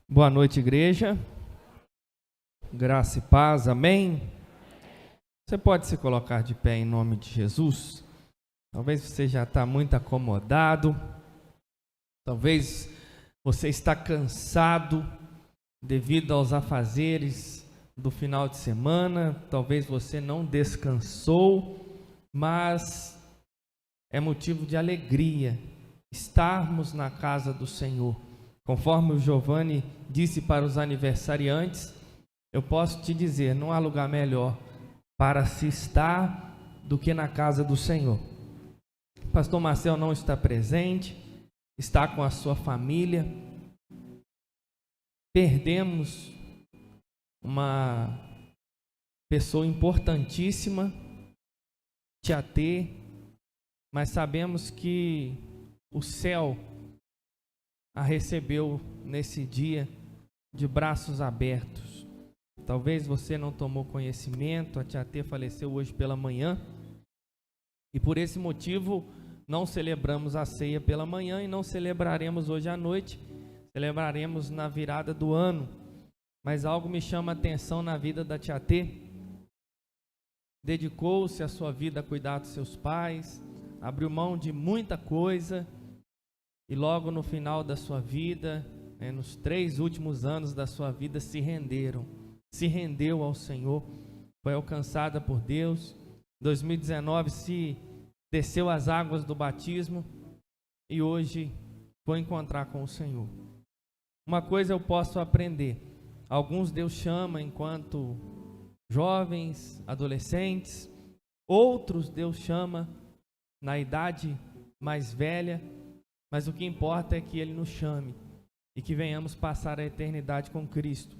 Boa noite, igreja. Graça e paz, amém? Você pode se colocar de pé em nome de Jesus? Talvez você já está muito acomodado, talvez você está cansado devido aos afazeres do final de semana, talvez você não descansou, mas é motivo de alegria estarmos na casa do Senhor. Conforme o Giovanni disse para os aniversariantes, eu posso te dizer, não há lugar melhor para se estar do que na casa do Senhor. Pastor Marcel não está presente, está com a sua família. Perdemos uma pessoa importantíssima, Tia T, mas sabemos que o céu a recebeu nesse dia de braços abertos. Talvez você não tomou conhecimento, a Tia T faleceu hoje pela manhã, e por esse motivo não celebramos a ceia pela manhã e não celebraremos hoje à noite, celebraremos na virada do ano. Mas algo me chama a atenção na vida da Tia T. Dedicou-se a sua vida a cuidar dos seus pais, abriu mão de muita coisa, e logo no final da sua vida, nos 3 últimos anos da sua vida, se rendeu ao Senhor, foi alcançada por Deus. 2019 se desceu as águas do batismo e hoje foi encontrar com o Senhor. Uma coisa eu posso aprender: alguns Deus chama enquanto jovens, adolescentes, outros Deus chama na idade mais velha, mas o que importa é que Ele nos chame e que venhamos passar a eternidade com Cristo.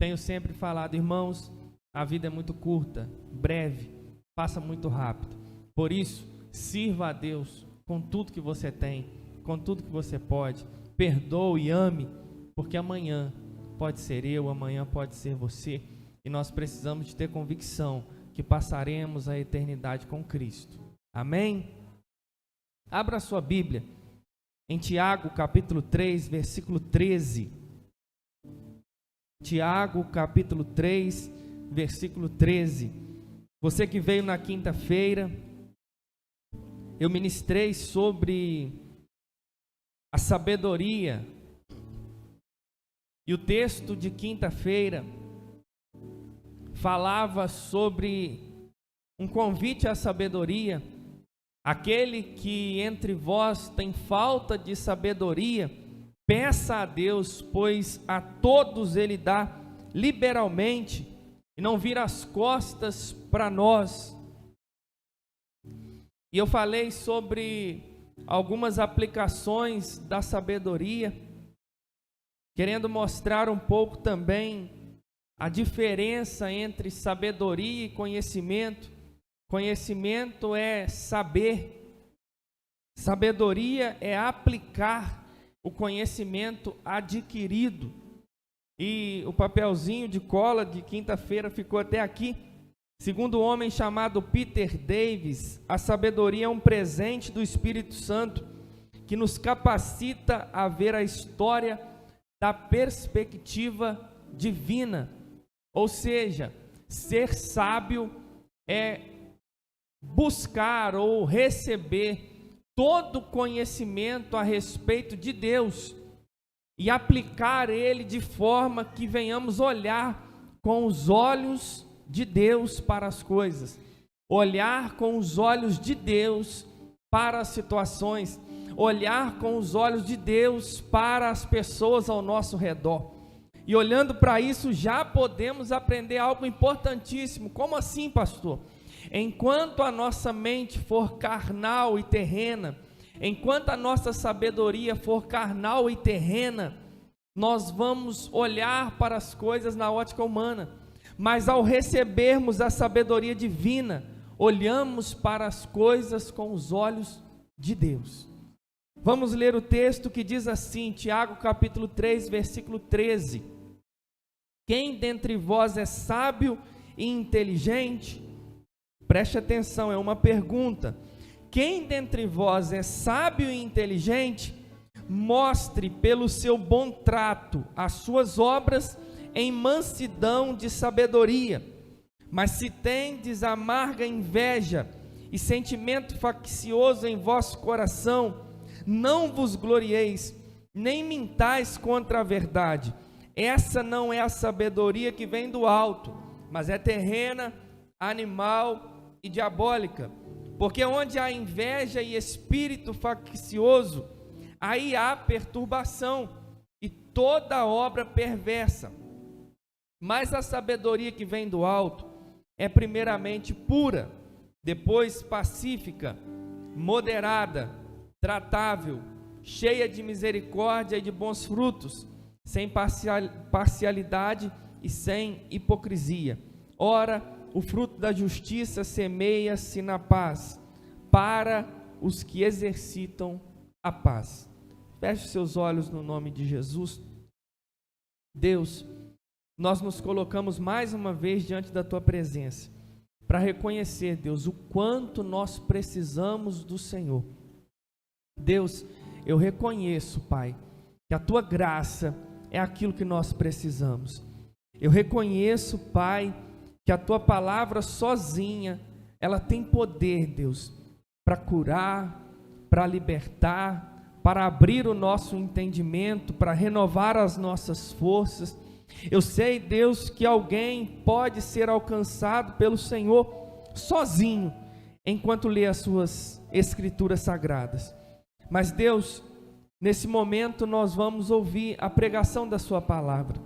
Tenho sempre falado, irmãos, a vida é muito curta, breve, passa muito rápido. Por isso, sirva a Deus com tudo que você tem, com tudo que você pode. Perdoe e ame, porque amanhã pode ser eu, amanhã pode ser você. E nós precisamos de ter convicção que passaremos a eternidade com Cristo. Amém? Abra a sua Bíblia em Tiago capítulo 3, versículo 13. Tiago capítulo 3, versículo 13. Você que veio na quinta-feira, eu ministrei sobre a sabedoria. E o texto de quinta-feira falava sobre um convite à sabedoria. Aquele que entre vós tem falta de sabedoria, peça a Deus, pois a todos Ele dá liberalmente, e não vira as costas para nós. E eu falei sobre algumas aplicações da sabedoria, querendo mostrar um pouco também a diferença entre sabedoria e conhecimento. Conhecimento é saber, sabedoria é aplicar o conhecimento adquirido. E o papelzinho de cola de quinta-feira ficou até aqui. Segundo um homem chamado Peter Davis, a sabedoria é um presente do Espírito Santo que nos capacita a ver a história da perspectiva divina. Ou seja, ser sábio é buscar ou receber todo conhecimento a respeito de Deus e aplicar ele de forma que venhamos olhar com os olhos de Deus para as coisas, olhar com os olhos de Deus para as situações, olhar com os olhos de Deus para as pessoas ao nosso redor. E olhando para isso, já podemos aprender algo importantíssimo. Como assim, pastor? Enquanto a nossa mente for carnal e terrena, enquanto a nossa sabedoria for carnal e terrena, nós vamos olhar para as coisas na ótica humana. Mas ao recebermos a sabedoria divina, olhamos para as coisas com os olhos de Deus. Vamos ler o texto que diz assim, Tiago capítulo 3, versículo 13. Quem dentre vós é sábio e inteligente? Preste atenção, é uma pergunta. Quem dentre vós é sábio e inteligente? mostre pelo seu bom trato as suas obras em mansidão de sabedoria. Mas se tendes amarga inveja e sentimento faccioso em vosso coração, não vos glorieis, nem mintais contra a verdade. Essa não é a sabedoria que vem do alto, mas é terrena, animal e diabólica. Porque onde há inveja e espírito faccioso, aí há perturbação e toda obra perversa. Mas a sabedoria que vem do alto é primeiramente pura, depois pacífica, moderada, tratável, cheia de misericórdia e de bons frutos, sem parcialidade e sem hipocrisia. Ora, o fruto da justiça semeia-se na paz, para os que exercitam a paz. Feche seus olhos no nome de Jesus. Deus, nós nos colocamos mais uma vez diante da Tua presença, para reconhecer, Deus, o quanto nós precisamos do Senhor. Deus, eu reconheço, Pai, que a Tua graça é aquilo que nós precisamos. Eu reconheço, Pai, que a Tua palavra sozinha, ela tem poder, Deus, para curar, para libertar, para abrir o nosso entendimento, para renovar as nossas forças. Eu sei, Deus, que alguém pode ser alcançado pelo Senhor sozinho, enquanto lê as suas escrituras sagradas. Mas Deus, nesse momento nós vamos ouvir a pregação da sua palavra,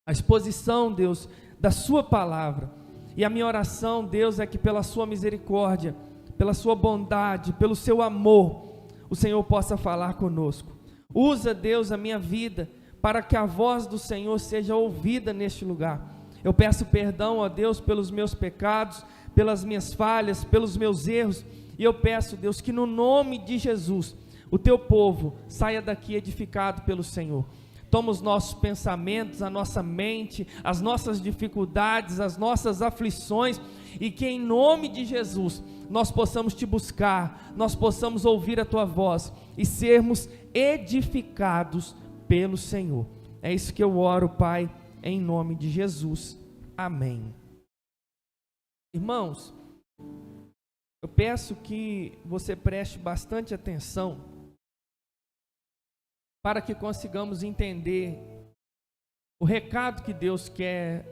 a exposição, Deus, da sua palavra. E a minha oração, Deus, é que pela sua misericórdia, pela sua bondade, pelo seu amor, o Senhor possa falar conosco. Usa, Deus, a minha vida, para que a voz do Senhor seja ouvida neste lugar. Eu peço perdão, ó Deus, pelos meus pecados, pelas minhas falhas, pelos meus erros, e eu peço, Deus, que no nome de Jesus, o teu povo saia daqui edificado pelo Senhor. Toma os nossos pensamentos, a nossa mente, as nossas dificuldades, as nossas aflições, e que em nome de Jesus nós possamos te buscar, nós possamos ouvir a tua voz e sermos edificados pelo Senhor. É isso que eu oro, Pai, em nome de Jesus. Amém. Irmãos, eu peço que você preste bastante atenção para que consigamos entender o recado que Deus quer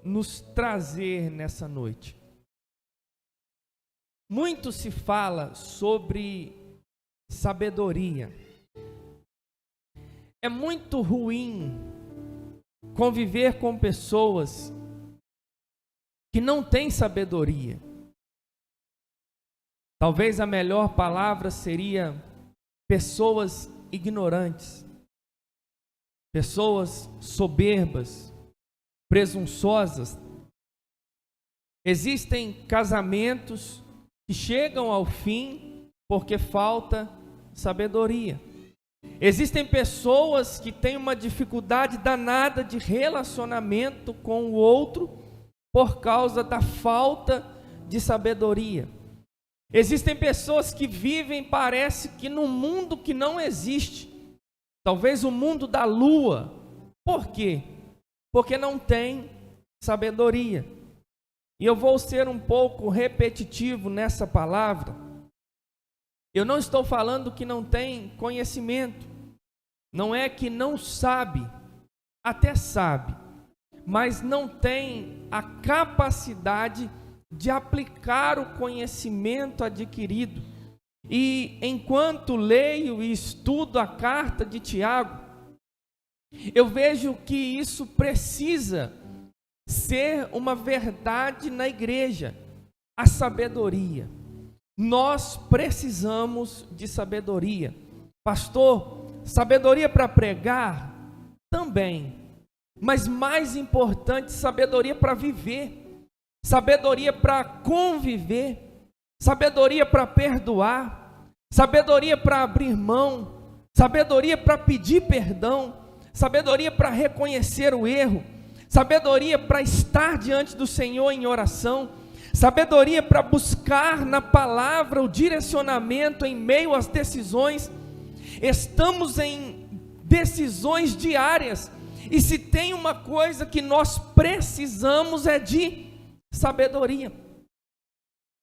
nos trazer nessa noite. Muito se fala sobre sabedoria. É muito ruim conviver com pessoas que não têm sabedoria. Talvez a melhor palavra seria pessoas ignorantes, pessoas soberbas, presunçosas. Existem casamentos que chegam ao fim porque falta sabedoria. Existem pessoas que têm uma dificuldade danada de relacionamento com o outro por causa da falta de sabedoria. Existem pessoas que vivem, parece que num mundo que não existe, talvez o mundo da lua. Por quê? Porque não tem sabedoria. E eu vou ser um pouco repetitivo nessa palavra. Eu não estou falando que não tem conhecimento, não é que não sabe, até sabe, mas não tem a capacidade de aplicar o conhecimento adquirido. E enquanto leio e estudo a carta de Tiago, eu vejo que isso precisa ser uma verdade na igreja, a sabedoria. Nós precisamos de sabedoria. Pastor, sabedoria para pregar? Também. Mas mais importante, sabedoria para viver. Sabedoria para conviver, sabedoria para perdoar, sabedoria para abrir mão, sabedoria para pedir perdão, sabedoria para reconhecer o erro, sabedoria para estar diante do Senhor em oração, sabedoria para buscar na palavra o direcionamento em meio às decisões. estamos em decisões diárias, e se tem uma coisa que nós precisamos é de sabedoria.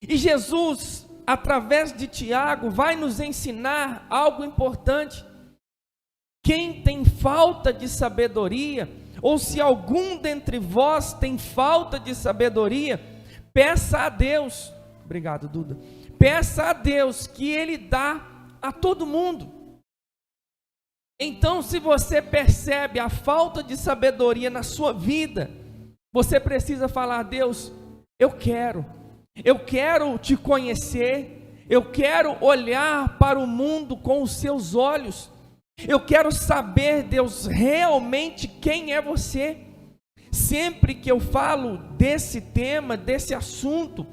E Jesus, através de Tiago, vai nos ensinar algo importante. Quem tem falta de sabedoria, ou se algum dentre vós tem falta de sabedoria, peça a Deus, obrigado Duda, peça a Deus que Ele dá a todo mundo. Então, se você percebe a falta de sabedoria na sua vida, você precisa falar: Deus, eu quero te conhecer, eu quero olhar para o mundo com os seus olhos, eu quero saber, Deus, realmente quem é você. Sempre que eu falo desse tema, desse assunto,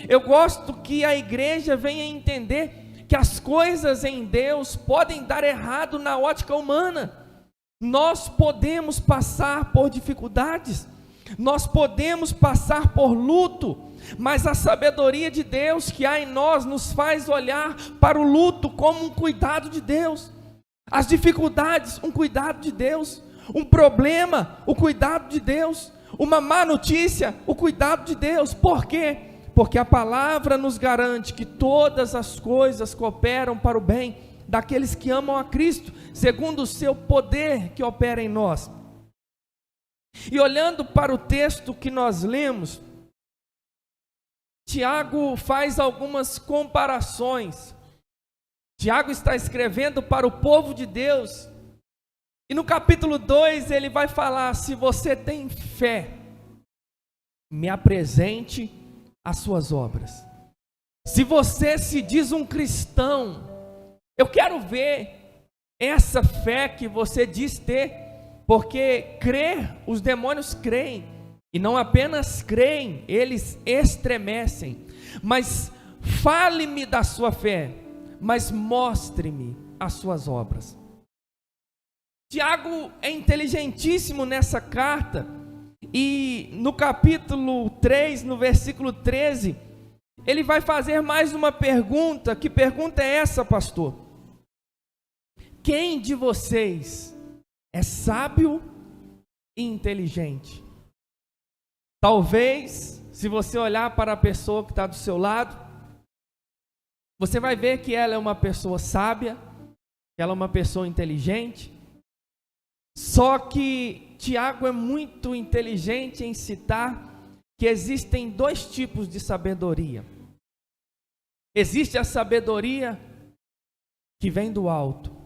eu gosto que a igreja venha entender que as coisas em Deus podem dar errado na ótica humana. Nós podemos passar por dificuldades, nós podemos passar por luto, mas a sabedoria de Deus que há em nós nos faz olhar para o luto como um cuidado de Deus, as dificuldades, um cuidado de Deus, um problema, o cuidado de Deus, uma má notícia, o cuidado de Deus. Por quê? Porque a palavra nos garante que todas as coisas cooperam para o bem daqueles que amam a Cristo, segundo o seu poder que opera em nós. E olhando para o texto que nós lemos, Tiago faz algumas comparações. Tiago está escrevendo para o povo de Deus, e no capítulo 2 ele vai falar: se você tem fé, me apresente as suas obras. Se você se diz um cristão, eu quero ver essa fé que você diz ter, porque crer, os demônios creem, e não apenas creem, eles estremecem. Mas fale-me da sua fé, mas mostre-me as suas obras. Tiago é inteligentíssimo nessa carta, e no capítulo 3, no versículo 13, ele vai fazer mais uma pergunta. Que pergunta é essa, pastor? Quem de vocês é sábio e inteligente? Talvez, se você olhar para a pessoa que está do seu lado, você vai ver que ela é uma pessoa sábia, que ela é uma pessoa inteligente. Só que Tiago é muito inteligente em citar que existem dois tipos de sabedoria. Existe a sabedoria que vem do alto,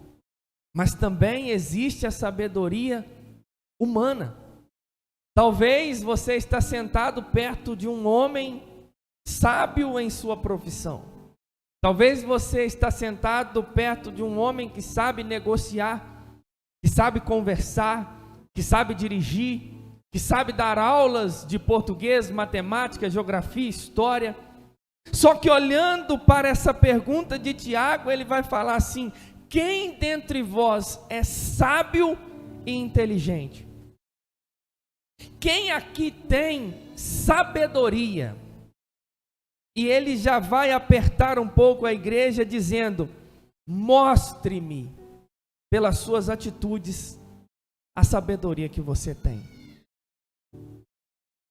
mas também existe a sabedoria humana. Talvez você está sentado perto de um homem sábio em sua profissão. Talvez você está sentado perto de um homem que sabe negociar, que sabe conversar, que sabe dirigir, que sabe dar aulas de português, matemática, geografia, história. Só que olhando para essa pergunta de Tiago, ele vai falar assim: quem dentre vós é sábio e inteligente? Quem aqui tem sabedoria? E ele já vai apertar um pouco a igreja dizendo: mostre-me pelas suas atitudes a sabedoria que você tem.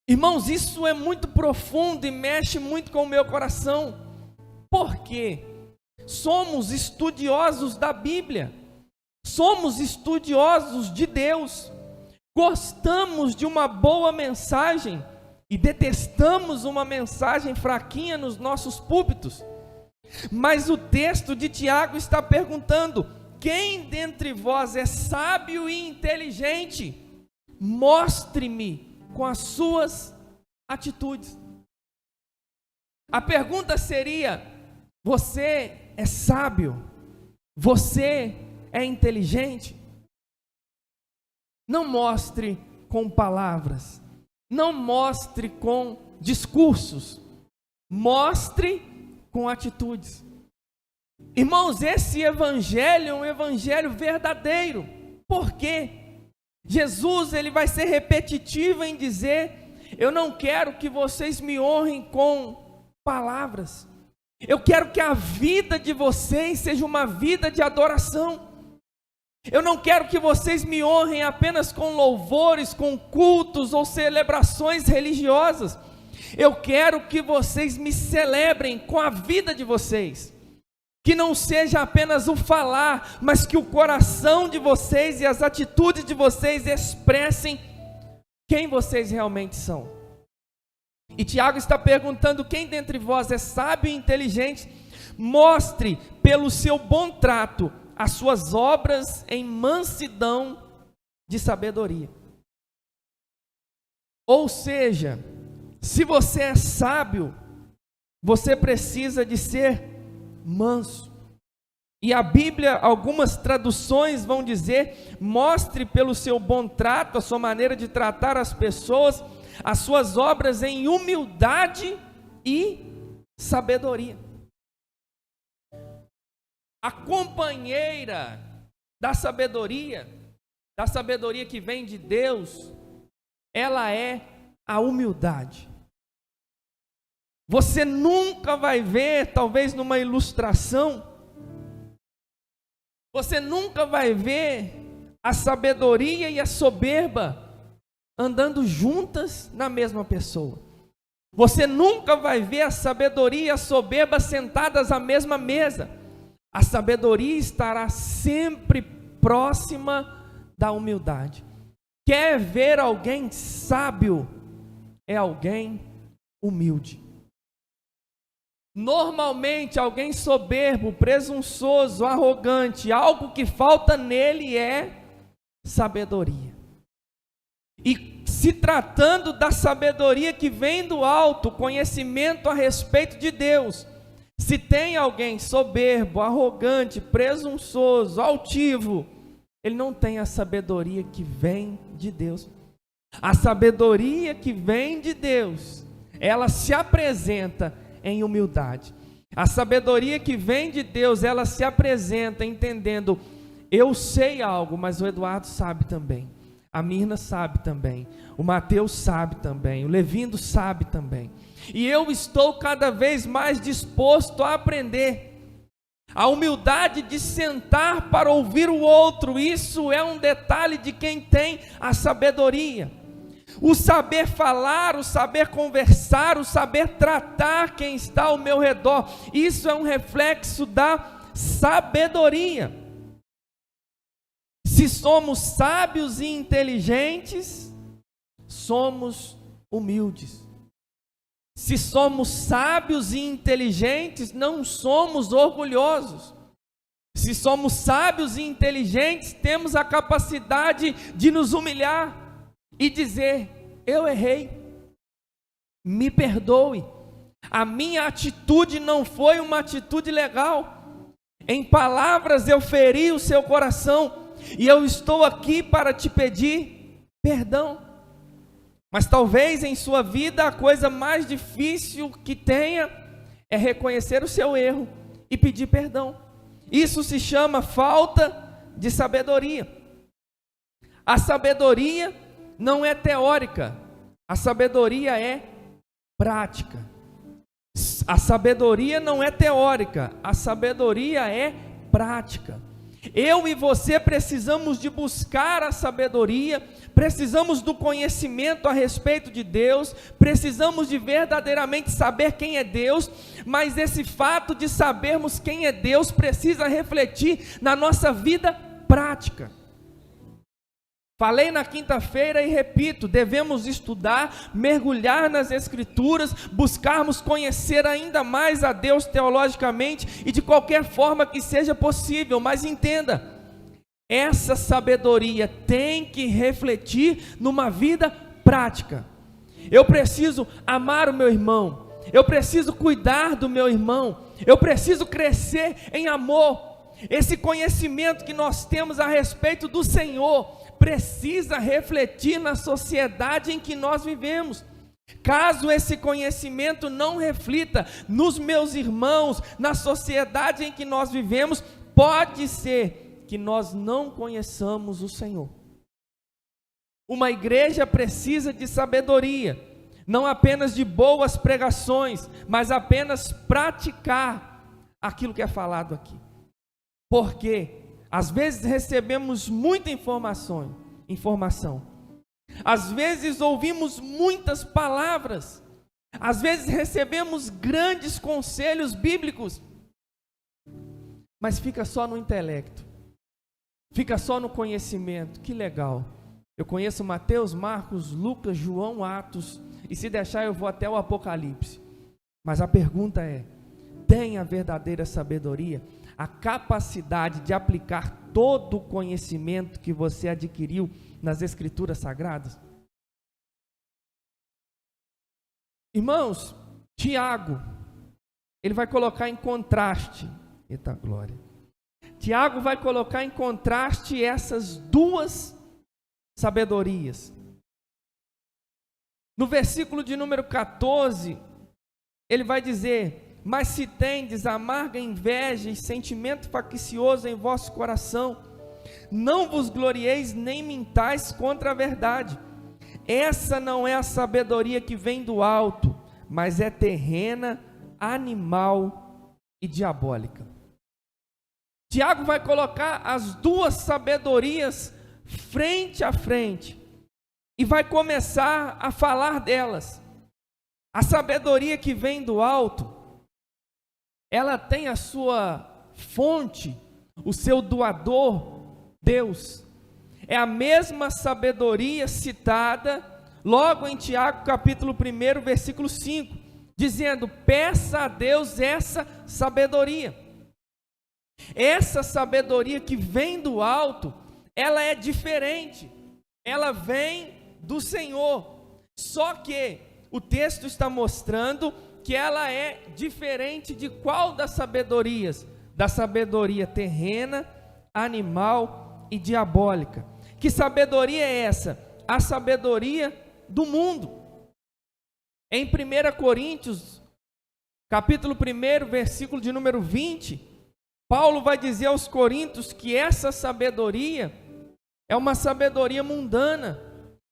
Irmãos, isso é muito profundo e mexe muito com o meu coração. Por quê? Somos estudiosos da Bíblia, somos estudiosos de Deus, gostamos de uma boa mensagem e detestamos uma mensagem fraquinha nos nossos púlpitos. Mas o texto de Tiago está perguntando: quem dentre vós é sábio e inteligente? Mostre-me com as suas atitudes. A pergunta seria: você é sábio? Você é inteligente? Não mostre com palavras, não mostre com discursos, mostre com atitudes. Irmãos, esse evangelho é um evangelho verdadeiro. Por quê? Jesus, ele vai ser repetitivo em dizer: eu não quero que vocês me honrem com palavras, eu quero que a vida de vocês seja uma vida de adoração. Eu não quero que vocês me honrem apenas com louvores, com cultos ou celebrações religiosas. Eu quero que vocês me celebrem com a vida de vocês. Que não seja apenas o falar, mas que o coração de vocês e as atitudes de vocês expressem quem vocês realmente são. E Tiago está perguntando: quem dentre vós é sábio e inteligente? Mostre pelo seu bom trato as suas obras em mansidão de sabedoria. Ou seja, se você é sábio, você precisa de ser manso. E a Bíblia, algumas traduções vão dizer: mostre pelo seu bom trato, a sua maneira de tratar as pessoas, as suas obras em humildade e sabedoria. A companheira da sabedoria que vem de Deus, ela é a humildade. Você nunca vai ver, talvez numa ilustração, você nunca vai ver a sabedoria e a soberba andando juntas na mesma pessoa. Você nunca vai ver a sabedoria e a soberba sentadas à mesma mesa. A sabedoria estará sempre próxima da humildade. Quer ver alguém sábio? É alguém humilde. Normalmente alguém soberbo, presunçoso, arrogante, algo que falta nele é sabedoria. E se tratando da sabedoria que vem do alto, conhecimento a respeito de Deus, se tem alguém soberbo, arrogante, presunçoso, altivo, ele não tem a sabedoria que vem de Deus. A sabedoria que vem de Deus, ela se apresenta em humildade. A sabedoria que vem de Deus, ela se apresenta entendendo: eu sei algo, mas o Eduardo sabe também, a Mirna sabe também, o Mateus sabe também, o Levindo sabe também, e eu estou cada vez mais disposto a aprender. A humildade de sentar para ouvir o outro, isso é um detalhe de quem tem a sabedoria. O saber falar, o saber conversar, o saber tratar quem está ao meu redor, isso é um reflexo da sabedoria. Se somos sábios e inteligentes, somos humildes. Se somos sábios e inteligentes, não somos orgulhosos. Se somos sábios e inteligentes, temos a capacidade de nos humilhar e dizer: eu errei, me perdoe, a minha atitude não foi uma atitude legal, em palavras eu feri o seu coração, e eu estou aqui para te pedir perdão. Mas talvez em sua vida a coisa mais difícil que tenha é reconhecer o seu erro e pedir perdão. Isso se chama falta de sabedoria. A sabedoria não é teórica, a sabedoria é prática. A sabedoria não é teórica, a sabedoria é prática. Eu e você precisamos de buscar a sabedoria, precisamos do conhecimento a respeito de Deus, precisamos de verdadeiramente saber quem é Deus, mas esse fato de sabermos quem é Deus precisa refletir na nossa vida prática. Falei na quinta-feira e repito, devemos estudar, mergulhar nas Escrituras, buscarmos conhecer ainda mais a Deus teologicamente e de qualquer forma que seja possível, mas entenda, essa sabedoria tem que refletir numa vida prática. Eu preciso amar o meu irmão, eu preciso cuidar do meu irmão, eu preciso crescer em amor. Esse conhecimento que nós temos a respeito do Senhor precisa refletir na sociedade em que nós vivemos. Caso esse conhecimento não reflita nos meus irmãos, na sociedade em que nós vivemos, pode ser que nós não conheçamos o Senhor. Uma igreja precisa de sabedoria, não apenas de boas pregações, mas apenas praticar aquilo que é falado aqui. Porque Às vezes recebemos muita informação. Às vezes ouvimos muitas palavras. Às vezes recebemos grandes conselhos bíblicos. Mas fica só no intelecto. Fica só no conhecimento. Que legal. Eu conheço Mateus, Marcos, Lucas, João, Atos. E se deixar eu vou até o Apocalipse. Mas a pergunta é: tem a verdadeira sabedoria? A capacidade de aplicar todo o conhecimento que você adquiriu nas Escrituras Sagradas? Irmãos, Tiago, ele vai colocar em contraste, eita glória, Tiago vai colocar em contraste essas duas sabedorias. No versículo de número 14, ele vai dizer: mas se tendes amarga inveja e sentimento faccioso em vosso coração, não vos glorieis nem mintais contra a verdade. Essa não é a sabedoria que vem do alto, mas é terrena, animal e diabólica. Tiago vai colocar as duas sabedorias frente a frente e vai começar a falar delas. A sabedoria que vem do alto, ela tem a sua fonte, o seu doador, Deus. É a mesma sabedoria citada logo em Tiago capítulo 1, versículo 5, dizendo: peça a Deus essa sabedoria. Essa sabedoria que vem do alto, ela é diferente, ela vem do Senhor, só que o texto está mostrando que ela é diferente de qual das sabedorias? Da sabedoria terrena, animal e diabólica. Que sabedoria é essa? A sabedoria do mundo. Em 1 Coríntios, capítulo 1, versículo de número 20, Paulo vai dizer aos coríntios que essa sabedoria é uma sabedoria mundana,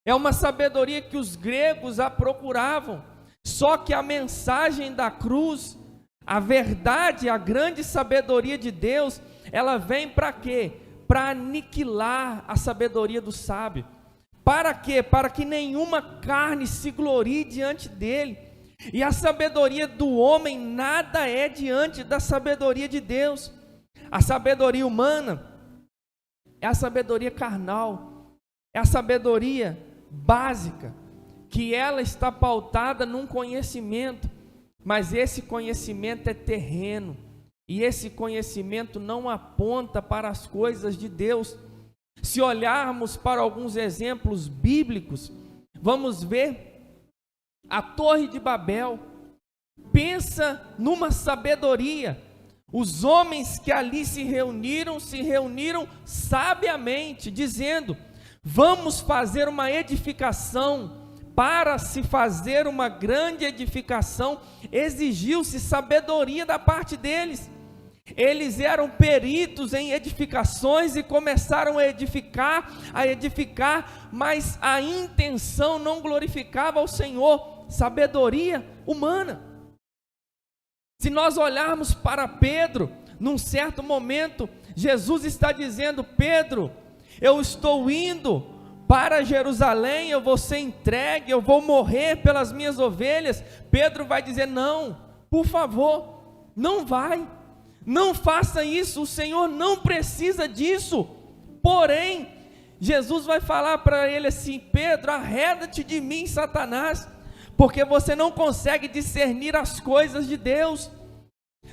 é uma sabedoria que os gregos a procuravam. Só que a mensagem da cruz, a verdade, a grande sabedoria de Deus, ela vem para quê? Para aniquilar a sabedoria do sábio. Para quê? Para que nenhuma carne se glorie diante dele. E a sabedoria do homem nada é diante da sabedoria de Deus. A sabedoria humana é a sabedoria carnal, é a sabedoria básica, que ela está pautada num conhecimento, mas esse conhecimento é terreno, e esse conhecimento não aponta para as coisas de Deus. Se olharmos para alguns exemplos bíblicos, vamos ver a Torre de Babel. Pensa numa sabedoria. Os homens que ali se reuniram sabiamente, dizendo: vamos fazer uma edificação. Para se fazer uma grande edificação, exigiu-se sabedoria da parte deles. Eles eram peritos em edificações e começaram a edificar, mas a intenção não glorificava ao Senhor. Sabedoria humana. Se nós olharmos para Pedro, num certo momento, Jesus está dizendo: Pedro, eu estou indo para Jerusalém, eu vou ser entregue, eu vou morrer pelas minhas ovelhas. Pedro vai dizer: não, por favor, não vai, não faça isso, o Senhor não precisa disso. Porém, Jesus vai falar para ele assim: Pedro, arreda-te de mim, Satanás, porque você não consegue discernir as coisas de Deus.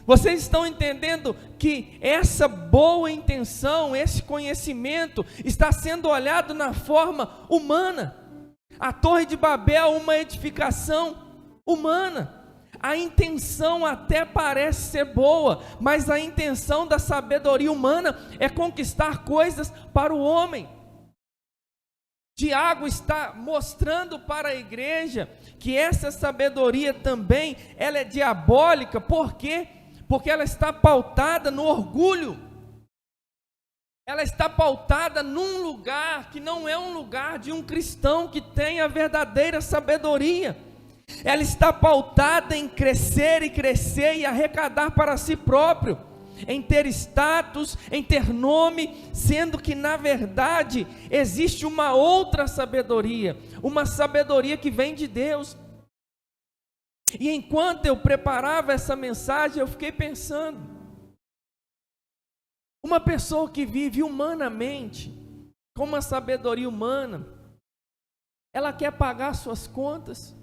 Vocês estão entendendo que essa boa intenção, esse conhecimento está sendo olhado na forma humana. A Torre de Babel, uma edificação humana. A intenção até parece ser boa, mas a intenção da sabedoria humana é conquistar coisas para o homem. Tiago está mostrando para a igreja que essa sabedoria também, ela é diabólica. Por quê? Porque ela está pautada no orgulho. Ela está pautada num lugar que não é um lugar de um cristão que tem a verdadeira sabedoria. Ela está pautada em crescer e arrecadar para si próprio. em ter status, em ter nome, sendo que na verdade existe uma outra sabedoria, uma sabedoria que vem de Deus. E enquanto eu preparava essa mensagem, eu fiquei pensando, uma pessoa que vive humanamente, com uma sabedoria humana, ela quer pagar suas contas,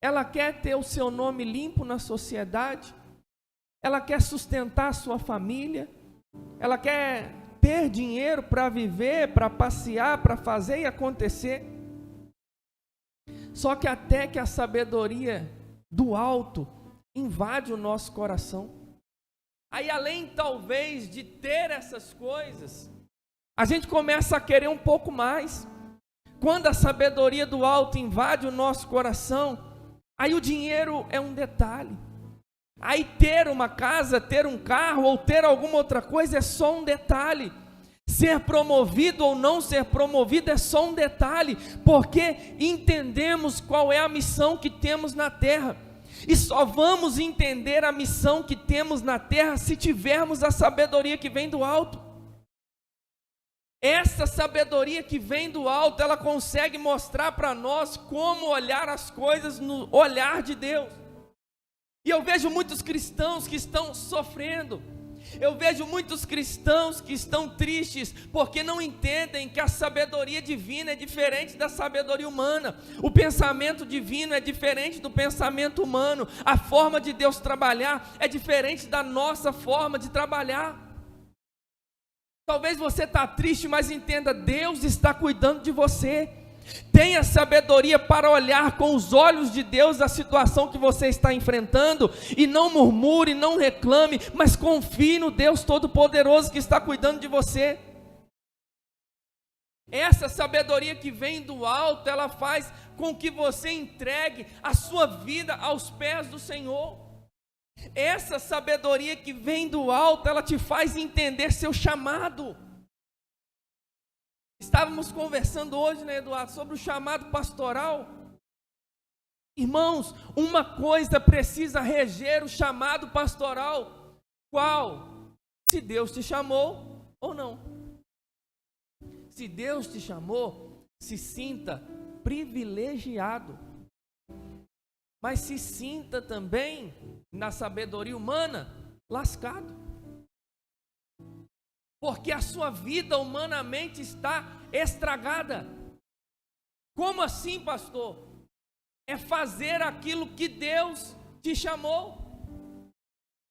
ela quer ter o seu nome limpo na sociedade, ela quer sustentar a sua família, ela quer ter dinheiro para viver, para passear, para fazer e acontecer. Só que até que a sabedoria do alto invade o nosso coração, aí além talvez de ter essas coisas, a gente começa a querer um pouco mais. Quando a sabedoria do alto invade o nosso coração, aí o dinheiro é um detalhe. Aí ter uma casa, ter um carro ou ter alguma outra coisa é só um detalhe. Ser promovido ou não ser promovido é só um detalhe, porque entendemos qual é a missão que temos na terra. E só vamos entender a missão que temos na terra se tivermos a sabedoria que vem do alto. Essa sabedoria que vem do alto, ela consegue mostrar para nós como olhar as coisas no olhar de Deus. E eu vejo muitos cristãos que estão sofrendo, eu vejo muitos cristãos que estão tristes, porque não entendem que a sabedoria divina é diferente da sabedoria humana, o pensamento divino é diferente do pensamento humano, a forma de Deus trabalhar é diferente da nossa forma de trabalhar. Talvez você está triste, mas entenda, Deus está cuidando de você. Tenha sabedoria para olhar com os olhos de Deus a situação que você está enfrentando, e não murmure, não reclame, mas confie no Deus Todo-Poderoso que está cuidando de você. Essa sabedoria que vem do alto, ela faz com que você entregue a sua vida aos pés do Senhor. Essa sabedoria que vem do alto, ela te faz entender seu chamado. Estávamos conversando hoje, né, Eduardo, sobre o chamado pastoral. Irmãos, uma coisa precisa reger o chamado pastoral. Qual? Se Deus te chamou ou não. Se Deus te chamou, se sinta privilegiado. Mas se sinta também, na sabedoria humana, lascado. Porque a sua vida humanamente está estragada. Como assim, pastor? É fazer aquilo que Deus te chamou.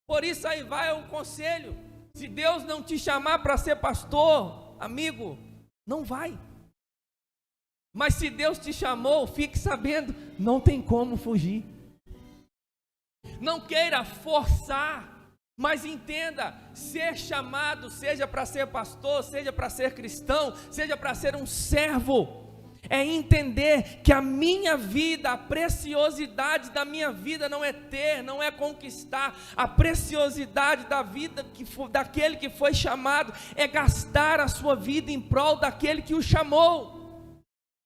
Por isso aí vai o conselho. Se Deus não te chamar para ser pastor, amigo, não vai. Mas se Deus te chamou, fique sabendo, não tem como fugir. Não queira forçar, mas entenda, ser chamado, seja para ser pastor, seja para ser cristão, seja para ser um servo, é entender que a minha vida, a preciosidade da minha vida não é ter, não é conquistar, a preciosidade da vida daquele que foi chamado é gastar a sua vida em prol daquele que o chamou.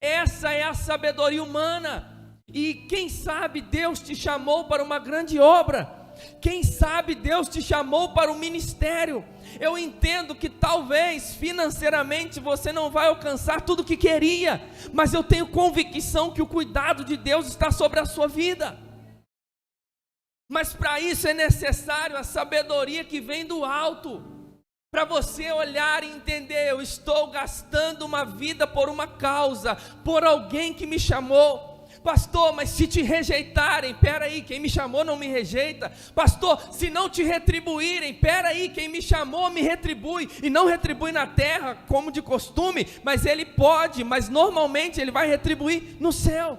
Essa é a sabedoria humana. E quem sabe Deus te chamou para uma grande obra, quem sabe Deus te chamou para um ministério. Eu entendo que talvez financeiramente você não vai alcançar tudo o que queria, mas eu tenho convicção que o cuidado de Deus está sobre a sua vida. Mas para isso é necessário a sabedoria que vem do alto, para você olhar e entender, eu estou gastando uma vida por uma causa, por alguém que me chamou. Pastor, mas se te rejeitarem, peraí, quem me chamou não me rejeita. Pastor, se não te retribuírem, peraí, quem me chamou me retribui, e não retribui na terra como de costume, mas ele pode, mas normalmente ele vai retribuir no céu.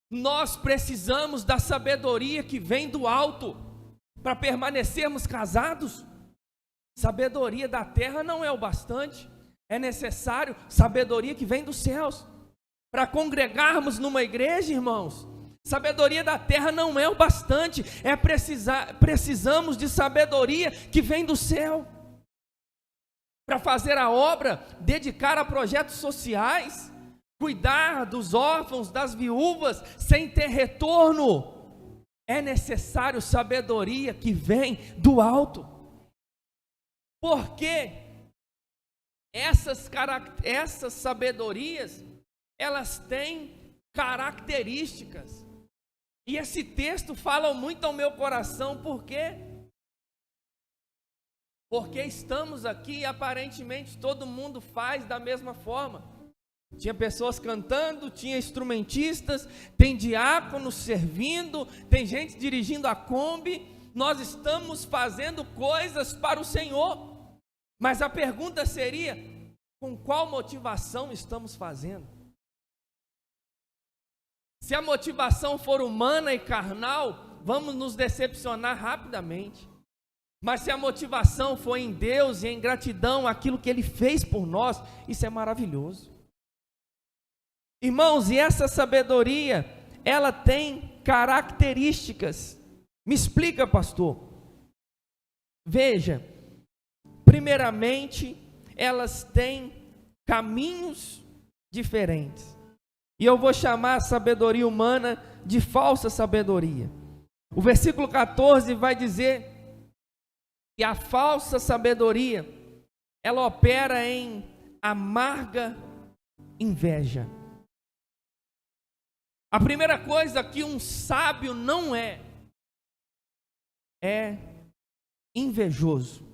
Nós precisamos da sabedoria que vem do alto, para permanecermos casados. Sabedoria da terra não é o bastante, é necessário sabedoria que vem dos céus. Para congregarmos numa igreja, irmãos, sabedoria da terra não é o bastante, precisamos de sabedoria que vem do céu. Para fazer a obra, dedicar a projetos sociais, cuidar dos órfãos, das viúvas, sem ter retorno. É necessário sabedoria que vem do alto. Porque essas sabedorias, elas têm características. E esse texto fala muito ao meu coração, por quê? Porque estamos aqui e aparentemente todo mundo faz da mesma forma. Tinha pessoas cantando, tinha instrumentistas, tem diáconos servindo, tem gente dirigindo a Kombi. Nós estamos fazendo coisas para o Senhor. Mas a pergunta seria, com qual motivação estamos fazendo? Se a motivação for humana e carnal, vamos nos decepcionar rapidamente. Mas se a motivação for em Deus e em gratidão àquilo que Ele fez por nós, isso é maravilhoso. Irmãos, e essa sabedoria, ela tem características. Me explica, pastor. Veja, primeiramente, elas têm caminhos diferentes. E eu vou chamar a sabedoria humana de falsa sabedoria. O versículo 14 vai dizer que a falsa sabedoria, ela opera em amarga inveja. A primeira coisa que um sábio não é invejoso.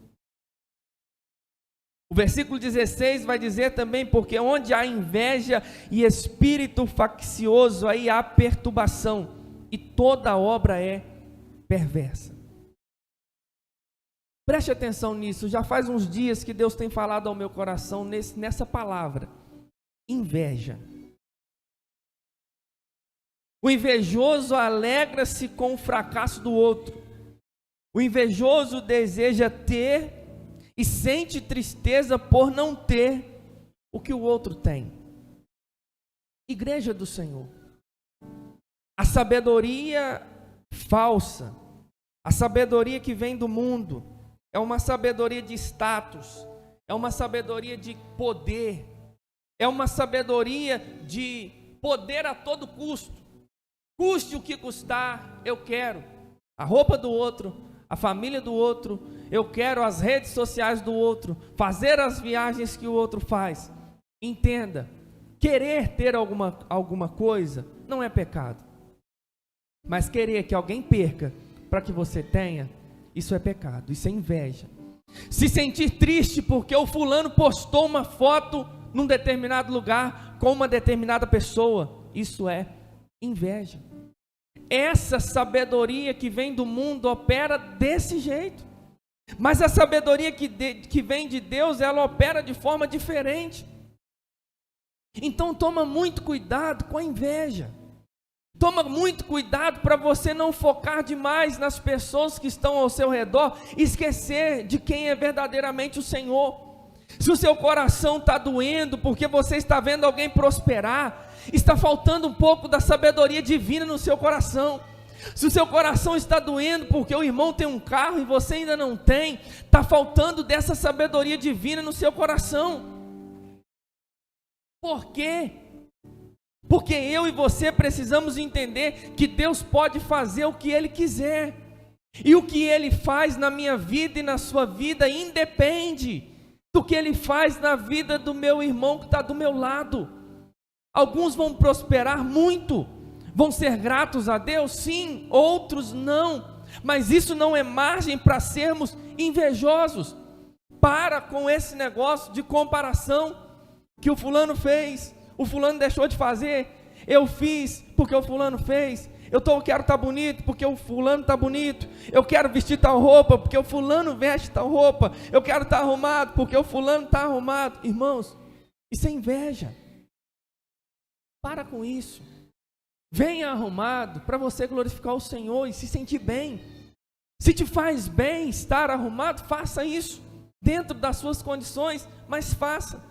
O versículo 16 vai dizer também, porque onde há inveja e espírito faccioso, aí há perturbação, e toda obra é perversa. Preste atenção nisso, já faz uns dias que Deus tem falado ao meu coração nessa palavra, inveja. O invejoso alegra-se com o fracasso do outro. O invejoso deseja ter e sente tristeza por não ter o que o outro tem. Igreja do Senhor, a sabedoria falsa, a sabedoria que vem do mundo, é uma sabedoria de status, é uma sabedoria de poder, é uma sabedoria de poder a todo custo. Custe o que custar, eu quero a roupa do outro, a família do outro, eu quero as redes sociais do outro, fazer as viagens que o outro faz. Entenda, querer ter alguma coisa não é pecado, mas querer que alguém perca para que você tenha, isso é pecado, isso é inveja. Se sentir triste porque o fulano postou uma foto num determinado lugar com uma determinada pessoa, isso é inveja. Essa sabedoria que vem do mundo opera desse jeito, mas a sabedoria que vem de Deus, ela opera de forma diferente. Então toma muito cuidado com a inveja, toma muito cuidado para você não focar demais nas pessoas que estão ao seu redor e esquecer de quem é verdadeiramente o Senhor. Se o seu coração está doendo porque você está vendo alguém prosperar, está faltando um pouco da sabedoria divina no seu coração. Se o seu coração está doendo porque o irmão tem um carro e você ainda não tem, está faltando dessa sabedoria divina no seu coração. Por quê? Porque eu e você precisamos entender que Deus pode fazer o que Ele quiser, e o que Ele faz na minha vida e na sua vida independe do que Ele faz na vida do meu irmão que está do meu lado. Alguns vão prosperar muito, vão ser gratos a Deus, sim, outros não, mas isso não é margem para sermos invejosos. Para com esse negócio de comparação, que o fulano fez, o fulano deixou de fazer, eu fiz porque o fulano fez, eu quero estar bonito porque o fulano está bonito, eu quero vestir tal roupa porque o fulano veste tal roupa, eu quero estar arrumado porque o fulano está arrumado. Irmãos, isso é inveja. Para com isso. Venha arrumado para você glorificar o Senhor e se sentir bem. Se te faz bem estar arrumado, faça isso dentro das suas condições, mas faça.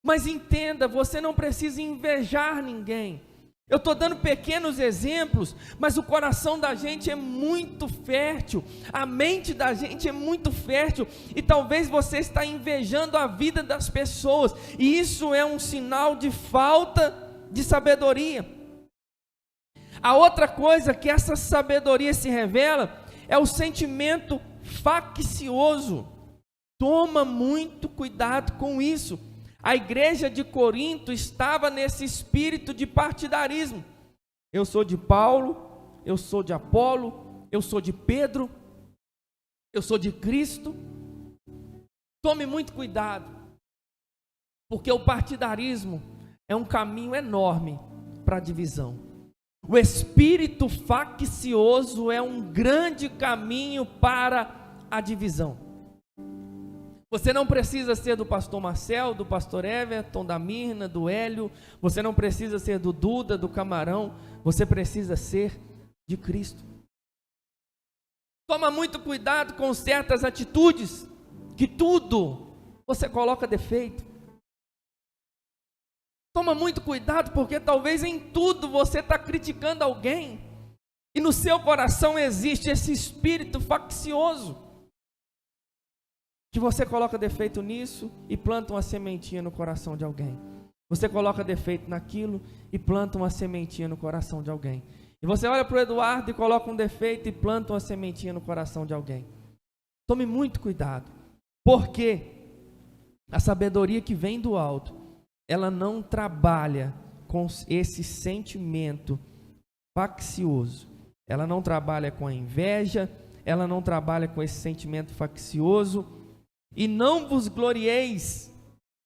Mas entenda, você não precisa invejar ninguém. Eu estou dando pequenos exemplos, mas o coração da gente é muito fértil, a mente da gente é muito fértil, e talvez você está invejando a vida das pessoas, e isso é um sinal de falta de sabedoria. A outra coisa que essa sabedoria se revela é o sentimento faccioso. Toma muito cuidado com isso. A igreja de Corinto estava nesse espírito de partidarismo. Eu sou de Paulo, eu sou de Apolo, eu sou de Pedro, eu sou de Cristo. Tome muito cuidado, porque o partidarismo é um caminho enorme para a divisão. O espírito faccioso é um grande caminho para a divisão. Você não precisa ser do pastor Marcel, do pastor Everton, da Mirna, do Hélio. Você não precisa ser do Duda, do Camarão. Você precisa ser de Cristo. Toma muito cuidado com certas atitudes, que tudo você coloca defeito. Toma muito cuidado, porque talvez em tudo você está criticando alguém, e no seu coração existe esse espírito faccioso, que você coloca defeito nisso e planta uma sementinha no coração de alguém. Você coloca defeito naquilo e planta uma sementinha no coração de alguém. E você olha para o Eduardo e coloca um defeito e planta uma sementinha no coração de alguém. Tome muito cuidado, porque a sabedoria que vem do alto, ela não trabalha com esse sentimento faccioso. Ela não trabalha com a inveja, ela não trabalha com esse sentimento faccioso. E não vos glorieis,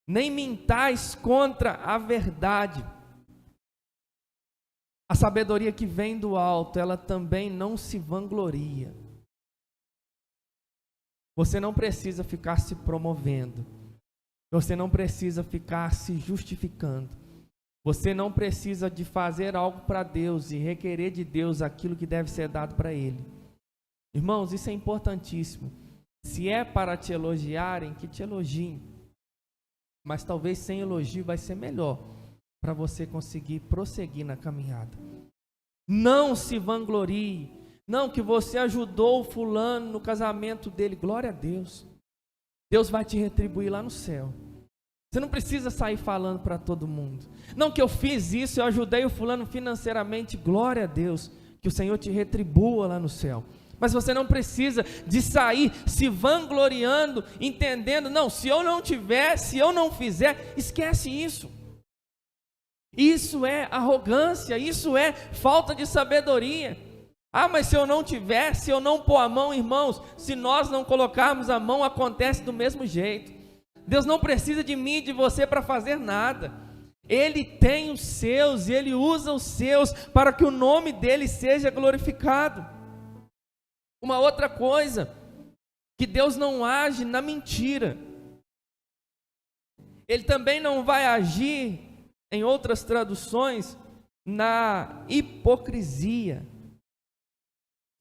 nem mintais contra a verdade. A sabedoria que vem do alto, ela também não se vangloria. Você não precisa ficar se promovendo. Você não precisa ficar se justificando. Você não precisa de fazer algo para Deus e requerer de Deus aquilo que deve ser dado para Ele. Irmãos, isso é importantíssimo. Se é para te elogiarem, que te elogiem. Mas talvez sem elogio vai ser melhor para você conseguir prosseguir na caminhada. Não se vanglorie. Não, que você ajudou o fulano no casamento dele. Glória a Deus. Deus vai te retribuir lá no céu. Você não precisa sair falando para todo mundo. Não, que eu fiz isso, eu ajudei o fulano financeiramente. Glória a Deus. Que o Senhor te retribua lá no céu. Mas você não precisa de sair se vangloriando, entendendo, não, se eu não tiver, se eu não fizer, esquece isso. Isso é arrogância, isso é falta de sabedoria. Ah, mas se eu não tiver, se eu não pôr a mão, irmãos, se nós não colocarmos a mão, acontece do mesmo jeito. Deus não precisa de mim e de você para fazer nada. Ele tem os seus, e Ele usa os seus para que o nome dEle seja glorificado. Uma outra coisa, que Deus não age na mentira. Ele também não vai agir, em outras traduções, na hipocrisia.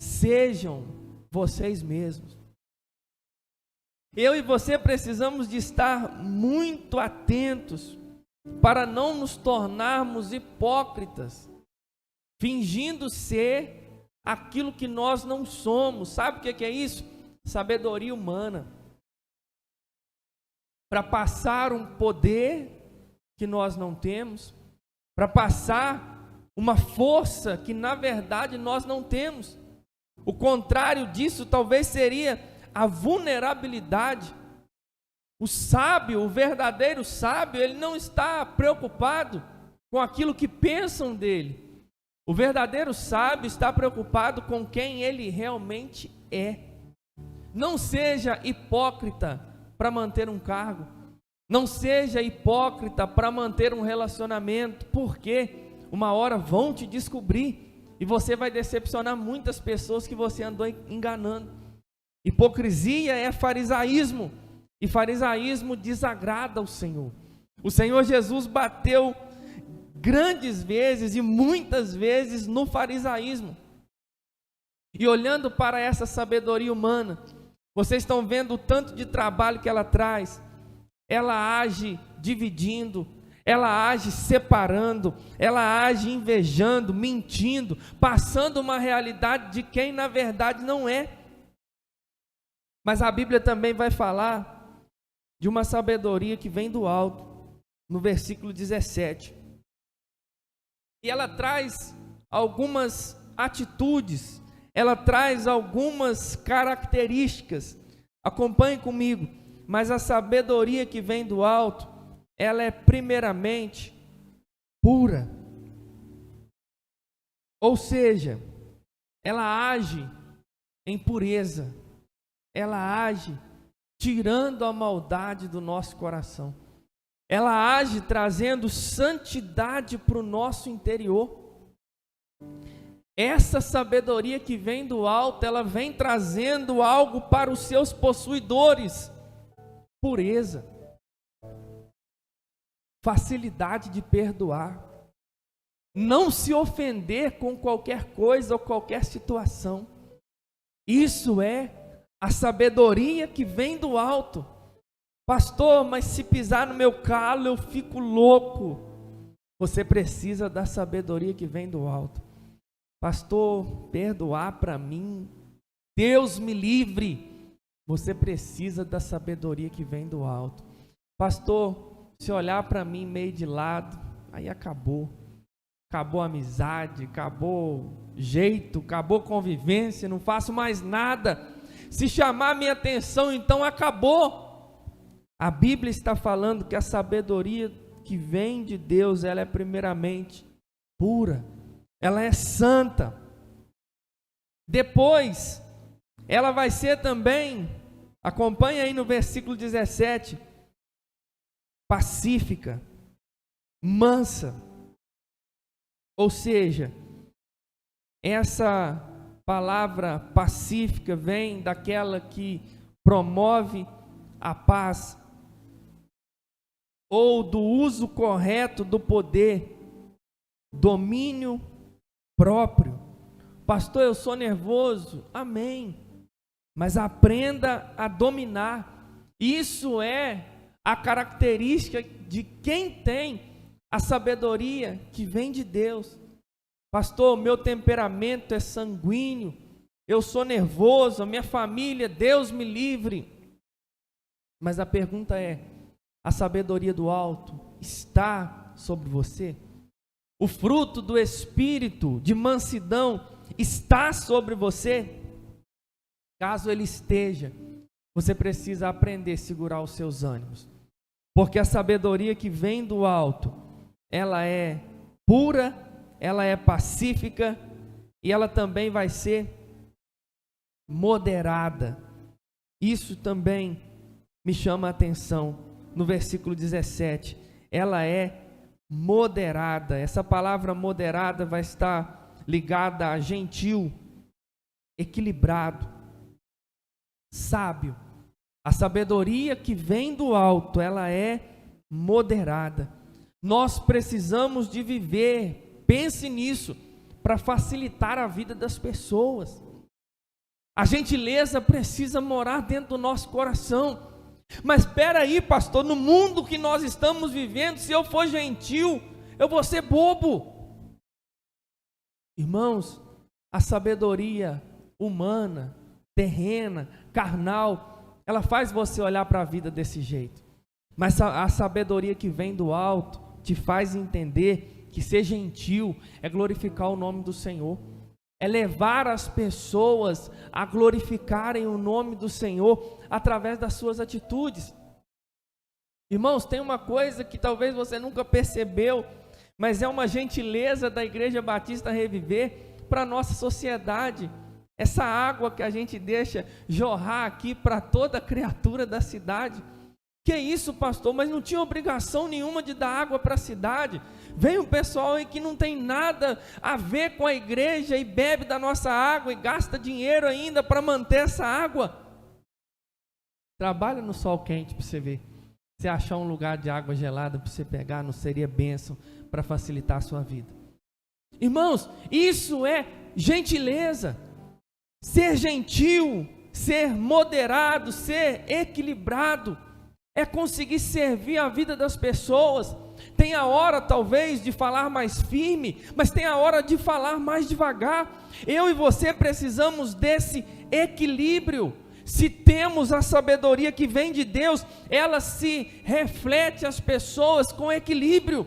Sejam vocês mesmos. Eu e você precisamos de estar muito atentos para não nos tornarmos hipócritas, fingindo ser aquilo que nós não somos. Sabe o que é isso? Sabedoria humana. Para passar um poder que nós não temos, para passar uma força que na verdade nós não temos. O contrário disso talvez seria a vulnerabilidade. O sábio, o verdadeiro sábio, ele não está preocupado com aquilo que pensam dele. O verdadeiro sábio está preocupado com quem ele realmente é. Não seja hipócrita para manter um cargo. Não seja hipócrita para manter um relacionamento, porque uma hora vão te descobrir e você vai decepcionar muitas pessoas que você andou enganando. Hipocrisia é farisaísmo, e farisaísmo desagrada ao Senhor. O Senhor Jesus bateu grandes vezes e muitas vezes no farisaísmo. E olhando para essa sabedoria humana, vocês estão vendo o tanto de trabalho que ela traz. Ela age dividindo, ela age separando, ela age invejando, mentindo, passando uma realidade de quem na verdade não é. Mas a Bíblia também vai falar de uma sabedoria que vem do alto, no versículo 17. E ela traz algumas atitudes, ela traz algumas características. Acompanhe comigo. Mas a sabedoria que vem do alto, ela é primeiramente pura. Ou seja, ela age em pureza. Ela age tirando a maldade do nosso coração. Ela age trazendo santidade para o nosso interior. Essa sabedoria que vem do alto, ela vem trazendo algo para os seus possuidores: pureza, facilidade de perdoar, não se ofender com qualquer coisa ou qualquer situação. Isso é a sabedoria que vem do alto. Pastor, mas se pisar no meu calo eu fico louco. Você precisa da sabedoria que vem do alto. Pastor, perdoar para mim, Deus me livre. Você precisa da sabedoria que vem do alto. Pastor, se olhar para mim meio de lado, aí acabou. Acabou a amizade, acabou jeito, acabou convivência, não faço mais nada. Se chamar minha atenção, então acabou. A Bíblia está falando que a sabedoria que vem de Deus, ela é primeiramente pura, ela é santa. Depois, ela vai ser também, acompanha aí no versículo 17, pacífica, mansa. Ou seja, essa palavra pacífica vem daquela que promove a paz, ou do uso correto do poder, domínio próprio. Pastor, eu sou nervoso. Amém. Mas aprenda a dominar. Isso é a característica de quem tem a sabedoria que vem de Deus. Pastor, meu temperamento é sanguíneo, eu sou nervoso, a minha família, Deus me livre. Mas a pergunta é: a sabedoria do alto está sobre você? O fruto do Espírito de mansidão está sobre você? Caso ele esteja, você precisa aprender a segurar os seus ânimos, porque a sabedoria que vem do alto, ela é pura, ela é pacífica e ela também vai ser moderada. Isso também me chama a atenção. No versículo 17, ela é moderada. Essa palavra moderada vai estar ligada a gentil, equilibrado, sábio. A sabedoria que vem do alto, ela é moderada. Nós precisamos de viver, pense nisso, para facilitar a vida das pessoas. A gentileza precisa morar dentro do nosso coração. Mas espera aí, pastor, no mundo que nós estamos vivendo, se eu for gentil, eu vou ser bobo. Irmãos, a sabedoria humana, terrena, carnal, ela faz você olhar para a vida desse jeito. Mas a sabedoria que vem do alto te faz entender que ser gentil é glorificar o nome do Senhor, é levar as pessoas a glorificarem o nome do Senhor através das suas atitudes. Irmãos, tem uma coisa que talvez você nunca percebeu, mas é uma gentileza da Igreja Batista Reviver para a nossa sociedade. Essa água que a gente deixa jorrar aqui para toda criatura da cidade. Que isso, pastor? Mas não tinha obrigação nenhuma de dar água para a cidade. Vem um pessoal aí que não tem nada a ver com a igreja e bebe da nossa água e gasta dinheiro ainda para manter essa água. Trabalha no sol quente para você ver. Se achar um lugar de água gelada para você pegar, não seria bênção para facilitar a sua vida. Irmãos, isso é gentileza. Ser gentil, ser moderado, ser equilibrado, é conseguir servir a vida das pessoas. Tem a hora talvez de falar mais firme, mas tem a hora de falar mais devagar. Eu e você precisamos desse equilíbrio. Se temos a sabedoria que vem de Deus, ela se reflete às pessoas com equilíbrio.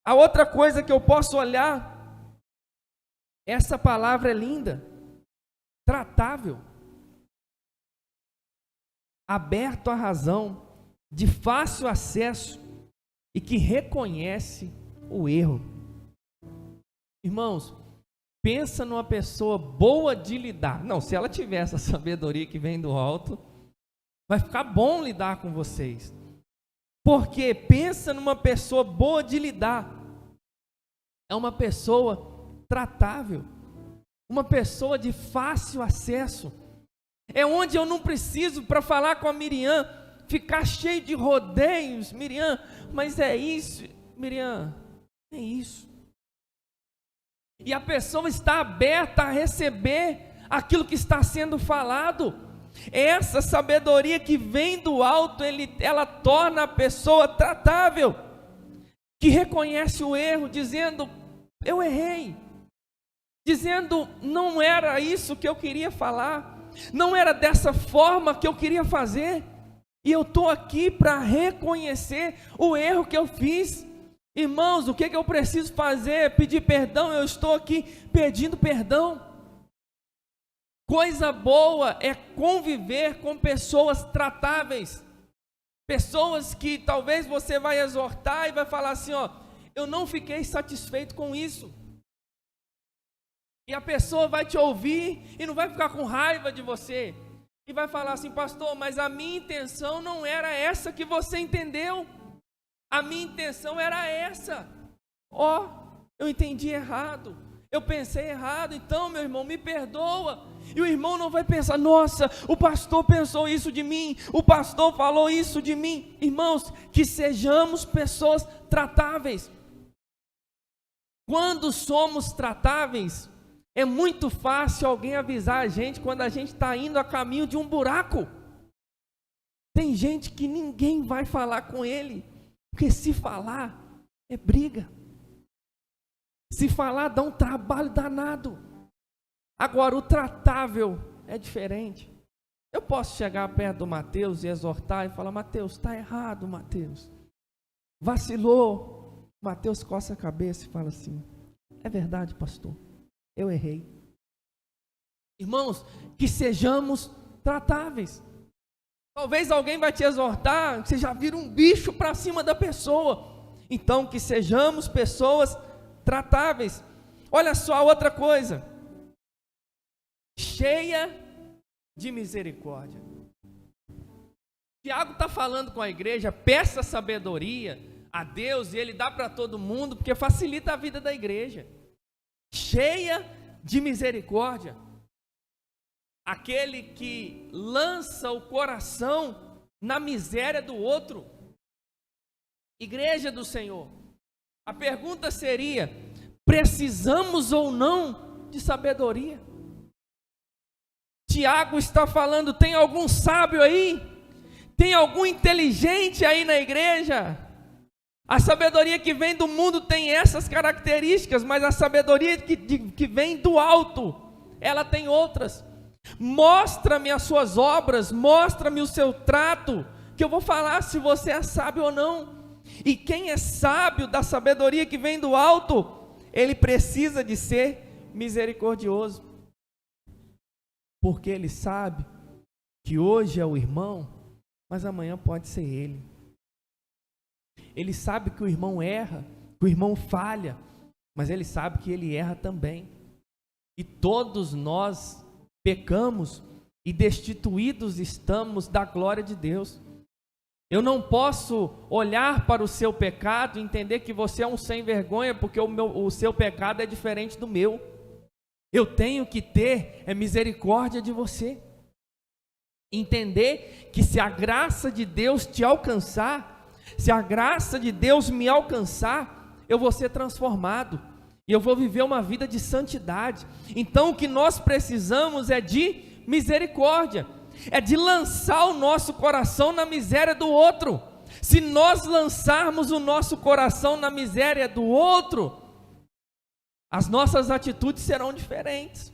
A outra coisa que eu posso olhar Essa palavra é linda, tratável, aberto à razão, de fácil acesso e que reconhece o erro. Irmãos, pensa numa pessoa boa de lidar. Não, se ela tiver essa sabedoria que vem do alto, vai ficar bom lidar com vocês. Porque pensa numa pessoa boa de lidar. É uma pessoa tratável, uma pessoa de fácil acesso. É onde eu não preciso, para falar com a Miriam, ficar cheio de rodeios. Miriam, mas é isso. Miriam, é isso. E a pessoa está aberta a receber aquilo que está sendo falado. Essa sabedoria que vem do alto, ela torna a pessoa tratável, que reconhece o erro, dizendo: eu errei, dizendo: não era isso que eu queria falar, não era dessa forma que eu queria fazer, e eu estou aqui para reconhecer o erro que eu fiz. Irmãos, o que eu preciso fazer? Pedir perdão. Eu estou aqui pedindo perdão. Coisa boa é conviver com pessoas tratáveis, pessoas que talvez você vai exortar e vai falar assim: ó, eu não fiquei satisfeito com isso. E a pessoa vai te ouvir e não vai ficar com raiva de você, e vai falar assim: pastor, mas a minha intenção não era essa que você entendeu, a minha intenção era essa. Ó, eu entendi errado, eu pensei errado, então meu irmão, me perdoa. E o irmão não vai pensar: nossa, o pastor pensou isso de mim, o pastor falou isso de mim. Irmãos, que sejamos pessoas tratáveis. Quando somos tratáveis, é muito fácil alguém avisar a gente quando a gente está indo a caminho de um buraco. Tem gente que ninguém vai falar com ele, porque se falar, é briga. Se falar, dá um trabalho danado. Agora, o tratável é diferente. Eu posso chegar perto do Mateus e exortar e falar: Mateus, está errado, Mateus. Vacilou. Mateus coça a cabeça e fala assim: é verdade, pastor, eu errei. Irmãos, que sejamos tratáveis. Talvez alguém vai te exortar, você já vira um bicho para cima da pessoa. Então, que sejamos pessoas tratáveis. Olha só outra coisa: cheia de misericórdia. Tiago está falando com a igreja: peça sabedoria a Deus, e Ele dá para todo mundo, porque facilita a vida da igreja. Cheia de misericórdia. Aquele que lança o coração na miséria do outro. Igreja do Senhor, a pergunta seria: precisamos ou não de sabedoria? Tiago está falando: tem algum sábio aí? Tem algum inteligente aí na igreja? A sabedoria que vem do mundo tem essas características, mas a sabedoria que vem do alto, ela tem outras. Mostra-me as suas obras, mostra-me o seu trato, que eu vou falar se você é sábio ou não. E quem é sábio da sabedoria que vem do alto, ele precisa de ser misericordioso, porque ele sabe que hoje é o irmão, mas amanhã pode ser ele. Ele sabe que o irmão erra, que o irmão falha, mas ele sabe que ele erra também. E todos nós pecamos e destituídos estamos da glória de Deus. Eu não posso olhar para o seu pecado e entender que você é um sem vergonha, porque o seu pecado é diferente do meu. Eu tenho que ter misericórdia de você. Entender que se a graça de Deus te alcançar, se a graça de Deus me alcançar, eu vou ser transformado e eu vou viver uma vida de santidade. Então o que nós precisamos é de misericórdia, é de lançar o nosso coração na miséria do outro. Se nós lançarmos o nosso coração na miséria do outro, as nossas atitudes serão diferentes,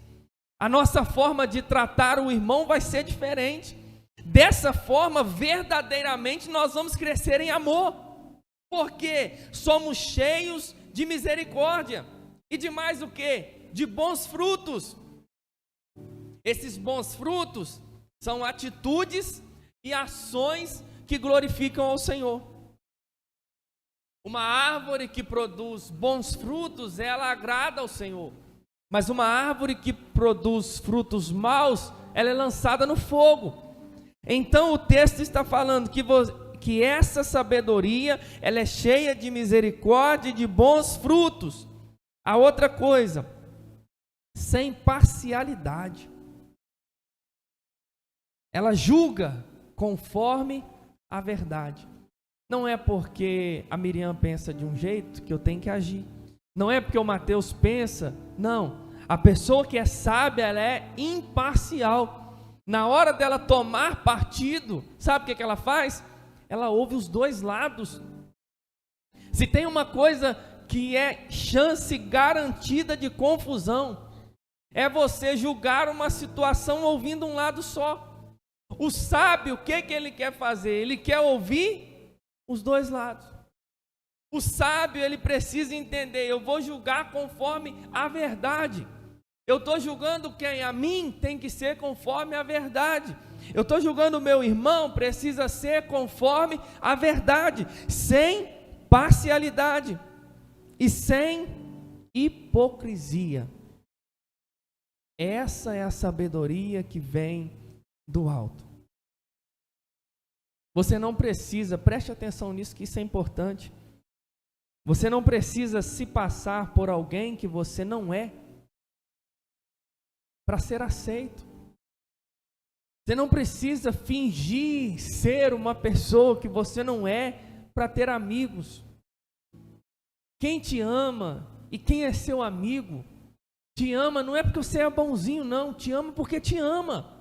a nossa forma de tratar o irmão vai ser diferente. Dessa forma, verdadeiramente, nós vamos crescer em amor, porque somos cheios de misericórdia, e de mais o que? de bons frutos. Esses bons frutos são atitudes e ações que glorificam ao Senhor. Uma árvore que produz bons frutos, ela agrada ao Senhor. Mas uma árvore que produz frutos maus, ela é lançada no fogo. Então o texto está falando que essa sabedoria, ela é cheia de misericórdia e de bons frutos. A outra coisa, sem parcialidade. Ela julga conforme a verdade. Não é porque a Miriam pensa de um jeito que eu tenho que agir. Não é porque o Mateus pensa, não. A pessoa que é sábia, ela é imparcial. Na hora dela tomar partido, sabe o que ela faz? Ela ouve os dois lados. Se tem uma coisa que é chance garantida de confusão, é você julgar uma situação ouvindo um lado só. O sábio, o que ele quer fazer? Ele quer ouvir os dois lados. O sábio, ele precisa entender, eu vou julgar conforme a verdade. Eu estou julgando quem? A mim tem que ser conforme a verdade. Eu estou julgando o meu irmão, precisa ser conforme a verdade, sem parcialidade e sem hipocrisia. Essa é a sabedoria que vem do alto. Você não precisa, preste atenção nisso, que isso é importante. Você não precisa se passar por alguém que você não é para ser aceito. Você não precisa fingir ser uma pessoa que você não é para ter amigos. Quem te ama e quem é seu amigo, te ama não é porque você é bonzinho, não, te ama porque te ama.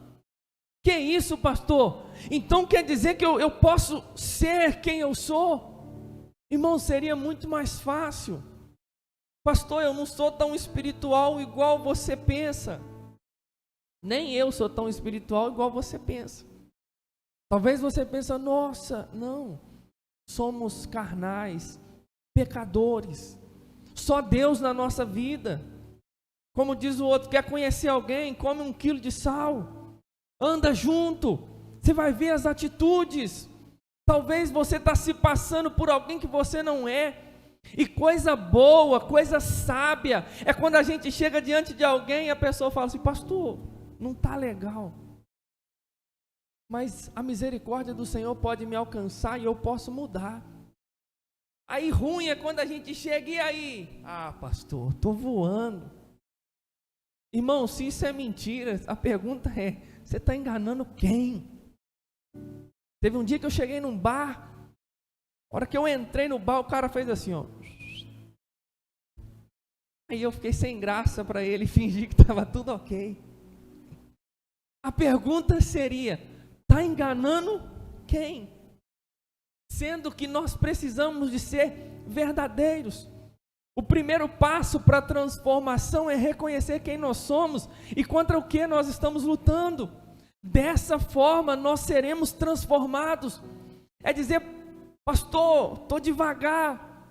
Que isso, pastor? Então quer dizer que eu posso ser quem eu sou? Irmão, seria muito mais fácil. Pastor, eu não sou tão espiritual igual você pensa. Nem eu sou tão espiritual igual você pensa. Talvez você pense, nossa, não. Somos carnais, pecadores. Só Deus na nossa vida. Como diz o outro, quer conhecer alguém? Come 1 quilo de sal. Anda junto. Você vai ver as atitudes. Talvez você está se passando por alguém que você não é. E coisa boa, coisa sábia, é quando a gente chega diante de alguém e a pessoa fala assim, pastor, não está legal. Mas a misericórdia do Senhor pode me alcançar e eu posso mudar. Aí ruim é quando a gente chega e aí, pastor, estou voando. Irmão, se isso é mentira, a pergunta é, você está enganando quem? Teve um dia que eu cheguei num bar, a hora que eu entrei no bar, o cara fez assim, ó. Aí eu fiquei sem graça para ele, fingi que estava tudo ok. A pergunta seria, está enganando quem? Sendo que nós precisamos de ser verdadeiros. O primeiro passo para a transformação é reconhecer quem nós somos e contra o que nós estamos lutando. Dessa forma nós seremos transformados. É dizer, pastor, estou devagar.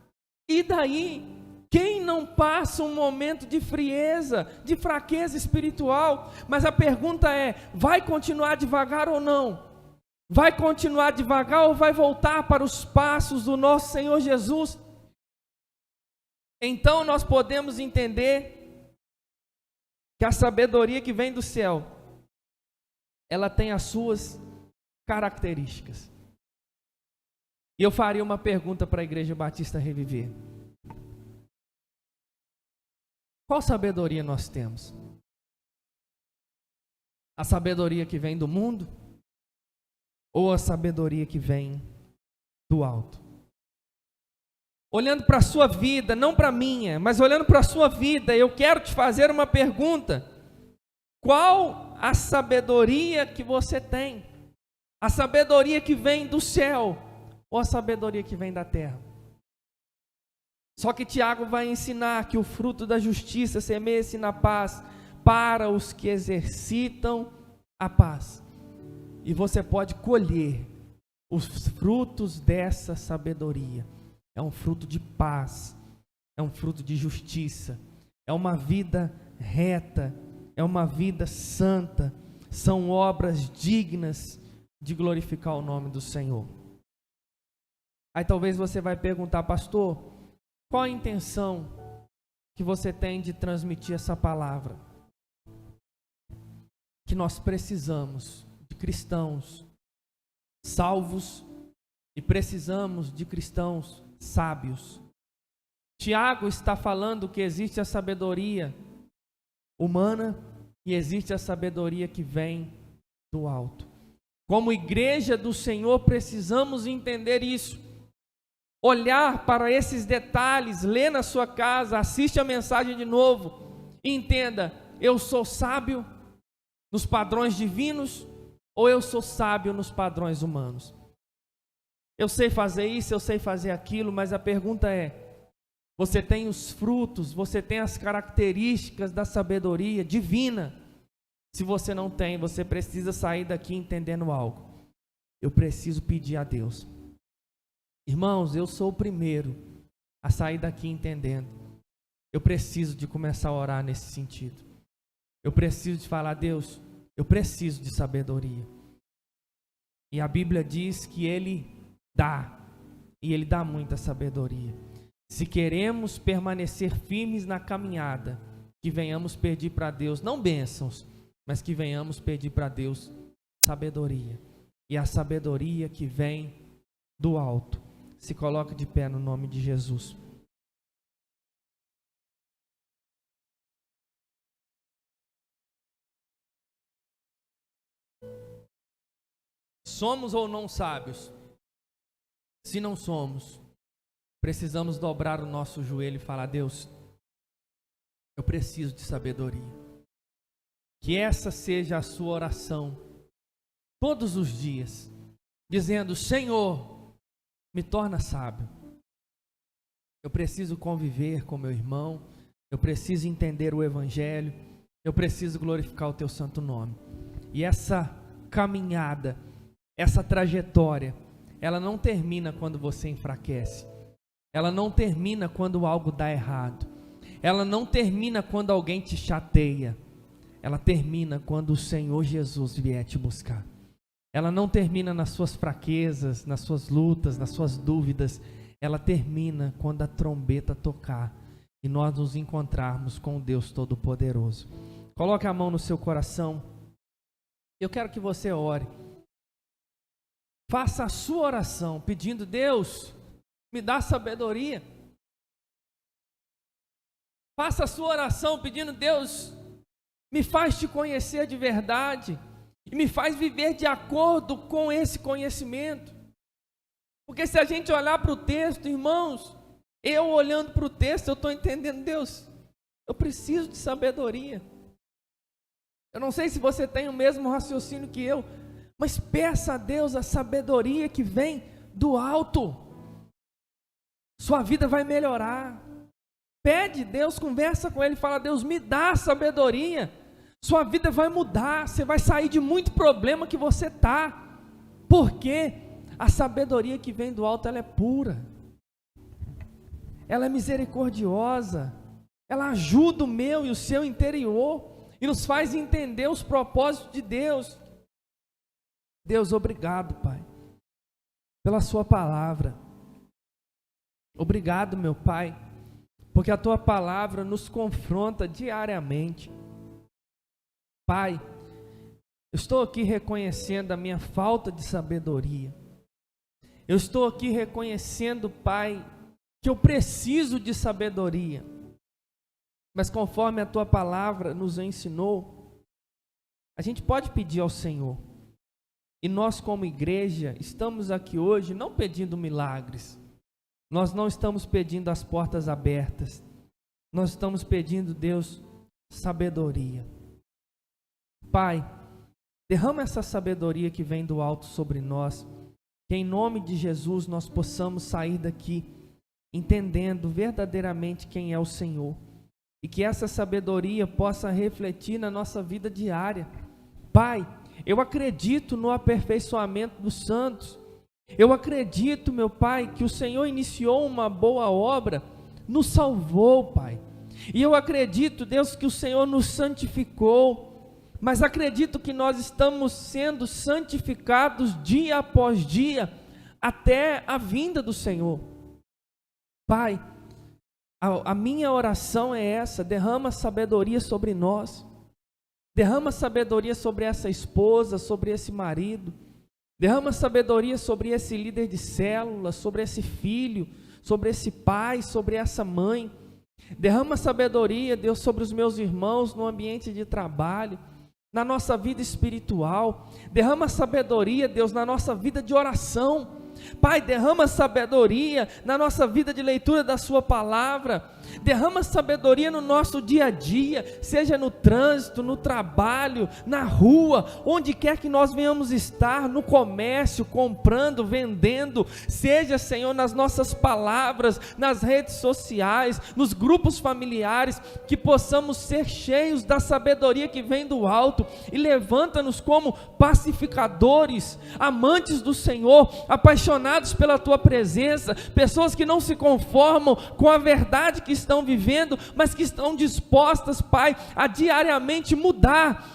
E daí? Quem não passa um momento de frieza, de fraqueza espiritual? Mas a pergunta é, vai continuar devagar ou não? Vai continuar devagar ou vai voltar para os passos do nosso Senhor Jesus? Então nós podemos entender que a sabedoria que vem do céu, ela tem as suas características. E eu faria uma pergunta para a Igreja Batista Reviver. Qual sabedoria nós temos? A sabedoria que vem do mundo? Ou a sabedoria que vem do alto? Olhando para a sua vida, não para a minha, mas olhando para a sua vida, eu quero te fazer uma pergunta. Qual a sabedoria que você tem? A sabedoria que vem do céu ou a sabedoria que vem da terra? Só que Tiago vai ensinar que o fruto da justiça semeia-se na paz para os que exercitam a paz. E você pode colher os frutos dessa sabedoria. É um fruto de paz, é um fruto de justiça, é uma vida reta, é uma vida santa, são obras dignas de glorificar o nome do Senhor. Aí talvez você vai perguntar, pastor, qual a intenção que você tem de transmitir essa palavra? Que nós precisamos de cristãos salvos e precisamos de cristãos sábios. Tiago está falando que existe a sabedoria humana e existe a sabedoria que vem do alto. Como igreja do Senhor, precisamos entender isso. Olhar para esses detalhes, lê na sua casa, assiste a mensagem de novo e entenda, eu sou sábio nos padrões divinos ou eu sou sábio nos padrões humanos? Eu sei fazer isso, eu sei fazer aquilo, mas a pergunta é, você tem os frutos, você tem as características da sabedoria divina? Se você não tem, você precisa sair daqui entendendo algo. Eu preciso pedir a Deus. Irmãos, eu sou o primeiro a sair daqui entendendo. Eu preciso de começar a orar nesse sentido. Eu preciso de falar, Deus, eu preciso de sabedoria. E a Bíblia diz que Ele dá, e Ele dá muita sabedoria. Se queremos permanecer firmes na caminhada, que venhamos pedir para Deus, não bênçãos, mas que venhamos pedir para Deus sabedoria. E a sabedoria que vem do alto. Se coloque de pé no nome de Jesus. Somos ou não sábios? Se não somos, precisamos dobrar o nosso joelho e falar, Deus, eu preciso de sabedoria. Que essa seja a sua oração todos os dias, dizendo, Senhor, me torna sábio. Eu preciso conviver com meu irmão, eu preciso entender o Evangelho, eu preciso glorificar o teu santo nome. E essa caminhada, essa trajetória, ela não termina quando você enfraquece. Ela não termina quando algo dá errado. Ela não termina quando alguém te chateia. Ela termina quando o Senhor Jesus vier te buscar. Ela não termina nas suas fraquezas, nas suas lutas, nas suas dúvidas. Ela termina quando a trombeta tocar e nós nos encontrarmos com o Deus Todo-Poderoso. Coloque a mão no seu coração. Eu quero que você ore. Faça a sua oração pedindo, Deus, me dá sabedoria. Faça a sua oração pedindo, Deus, me faz te conhecer de verdade e me faz viver de acordo com esse conhecimento. Porque se a gente olhar para o texto, irmãos, eu olhando para o texto, eu estou entendendo, Deus, eu preciso de sabedoria. Eu não sei se você tem o mesmo raciocínio que eu, mas peça a Deus a sabedoria que vem do alto. Sua vida vai melhorar. Pede, Deus, conversa com Ele, fala, Deus, me dá sabedoria. Sua vida vai mudar, você vai sair de muito problema que você está. Porque a sabedoria que vem do alto, ela é pura. Ela é misericordiosa. Ela ajuda o meu e o seu interior e nos faz entender os propósitos de Deus. Deus, obrigado, Pai, pela sua palavra. Obrigado, meu Pai, porque a tua palavra nos confronta diariamente. Pai, eu estou aqui reconhecendo a minha falta de sabedoria. Eu estou aqui reconhecendo, Pai, que eu preciso de sabedoria. Mas conforme a tua palavra nos ensinou, a gente pode pedir ao Senhor. E nós, como igreja, estamos aqui hoje não pedindo milagres. Nós não estamos pedindo as portas abertas. Nós estamos pedindo, Deus, sabedoria. Pai, derrama essa sabedoria que vem do alto sobre nós. Que em nome de Jesus nós possamos sair daqui entendendo verdadeiramente quem é o Senhor. E que essa sabedoria possa refletir na nossa vida diária. Pai, eu acredito no aperfeiçoamento dos santos. Eu acredito, meu Pai, que o Senhor iniciou uma boa obra, nos salvou, Pai. E eu acredito, Deus, que o Senhor nos santificou, mas acredito que nós estamos sendo santificados dia após dia, até a vinda do Senhor. Pai, a minha oração é essa: derrama sabedoria sobre nós, derrama sabedoria sobre essa esposa, sobre esse marido, derrama sabedoria sobre esse líder de célula, sobre esse filho, sobre esse pai, sobre essa mãe. Derrama sabedoria, Deus, sobre os meus irmãos no ambiente de trabalho, na nossa vida espiritual. Derrama sabedoria, Deus, na nossa vida de oração. Pai, derrama sabedoria na nossa vida de leitura da sua palavra. Derrama sabedoria no nosso dia a dia, seja no trânsito, no trabalho, na rua, onde quer que nós venhamos estar, no comércio, comprando, vendendo, seja, Senhor, nas nossas palavras, nas redes sociais, nos grupos familiares, que possamos ser cheios da sabedoria que vem do alto, e levanta-nos como pacificadores, amantes do Senhor, apaixonados pela tua presença, pessoas que não se conformam com a verdade que estão vivendo, mas que estão dispostas, Pai, a diariamente mudar,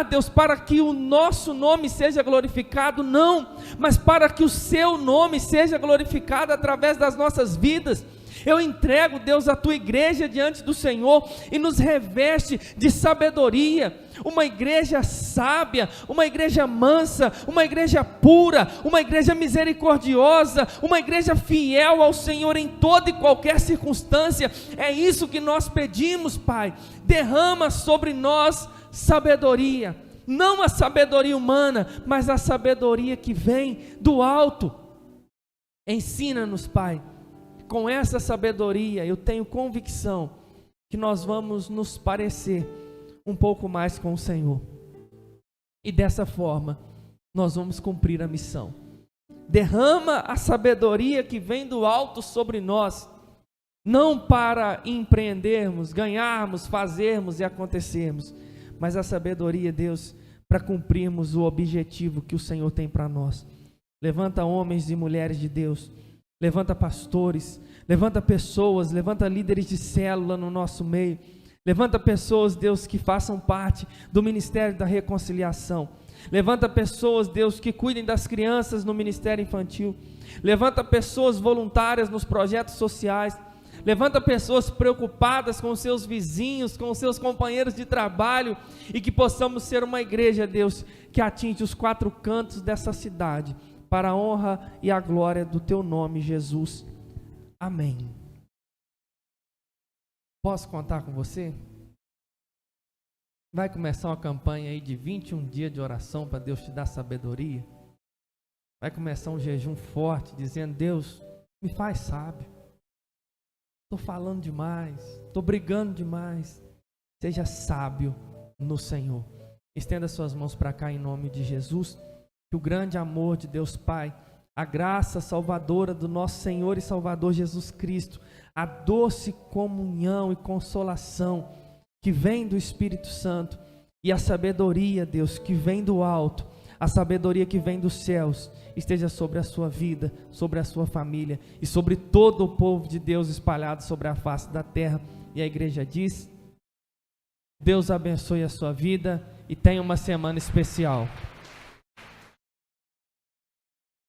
Deus, para que o nosso nome seja glorificado, não, mas para que o seu nome seja glorificado através das nossas vidas. Eu entrego, Deus, a tua igreja diante do Senhor e nos reveste de sabedoria, uma igreja sábia, uma igreja mansa, uma igreja pura, uma igreja misericordiosa, uma igreja fiel ao Senhor em toda e qualquer circunstância. É isso que nós pedimos, Pai. Derrama sobre nós sabedoria, não a sabedoria humana, mas a sabedoria que vem do alto. Ensina-nos, Pai. Com essa sabedoria, eu tenho convicção que nós vamos nos parecer um pouco mais com o Senhor. E dessa forma, nós vamos cumprir a missão. Derrama a sabedoria que vem do alto sobre nós, não para empreendermos, ganharmos, fazermos e acontecermos, mas a sabedoria, Deus, para cumprirmos o objetivo que o Senhor tem para nós. Levanta homens e mulheres de Deus, levanta pastores, levanta pessoas, levanta líderes de célula no nosso meio, levanta pessoas, Deus, que façam parte do ministério da reconciliação, levanta pessoas, Deus, que cuidem das crianças no ministério infantil, levanta pessoas voluntárias nos projetos sociais, levanta pessoas preocupadas com os seus vizinhos, com os seus companheiros de trabalho, e que possamos ser uma igreja, Deus, que atinge os 4 cantos dessa cidade, para a honra e a glória do teu nome, Jesus. Amém. Posso contar com você? Vai começar uma campanha aí de 21 dias de oração para Deus te dar sabedoria. Vai começar um jejum forte, dizendo: Deus, me faz sábio. Estou falando demais, estou brigando demais. Seja sábio no Senhor. Estenda suas mãos para cá em nome de Jesus. Que o grande amor de Deus Pai, a graça salvadora do nosso Senhor e Salvador Jesus Cristo, a doce comunhão e consolação que vem do Espírito Santo, e a sabedoria, Deus, que vem do alto, a sabedoria que vem dos céus, esteja sobre a sua vida, sobre a sua família e sobre todo o povo de Deus espalhado sobre a face da terra. E a igreja diz: Deus abençoe a sua vida e tenha uma semana especial.